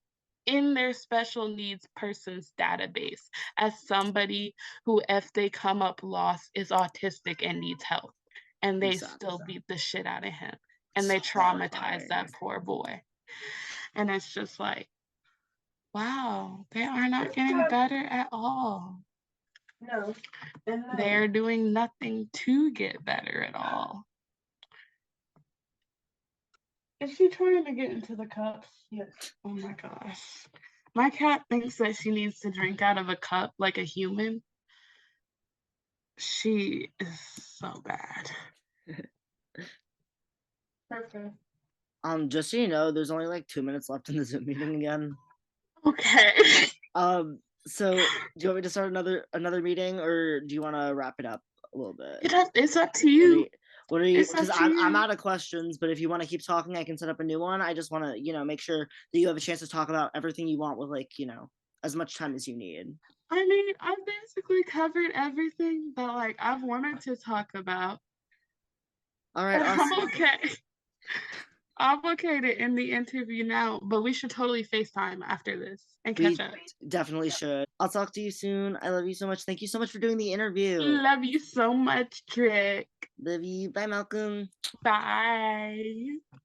in their special needs persons database as somebody who, if they come up lost, is autistic and needs help. And they still Exactly. beat the shit out of him. And It's they traumatized horrifying. that poor boy. And it's just like, wow, they are not getting better at all. No. And They are doing nothing to get better at all. Is she trying to get into the cups? yes. Oh my gosh. My cat thinks that she needs to drink out of a cup like a human. She is so bad. Perfect. Just so you know, there's only like 2 minutes left in the Zoom meeting again. Okay. So do you want me to start another meeting, or do you want to wrap it up a little bit? It's up to What are you. you? What are you? It's up Because to I'm you. out of questions, but if you want to keep talking, I can set up a new one. I just want to, make sure that you have a chance to talk about everything you want with, like, as much time as you need. I mean, I've basically covered everything that like I've wanted to talk about. All right, And awesome. I'm okay. I'm okay to end the interview now, but we should totally FaceTime after this and catch We up. definitely should. I'll talk to you soon. I love you so much. Thank you so much for doing the interview. Love you so much, Trick. Love you. Bye, Malcolm. Bye.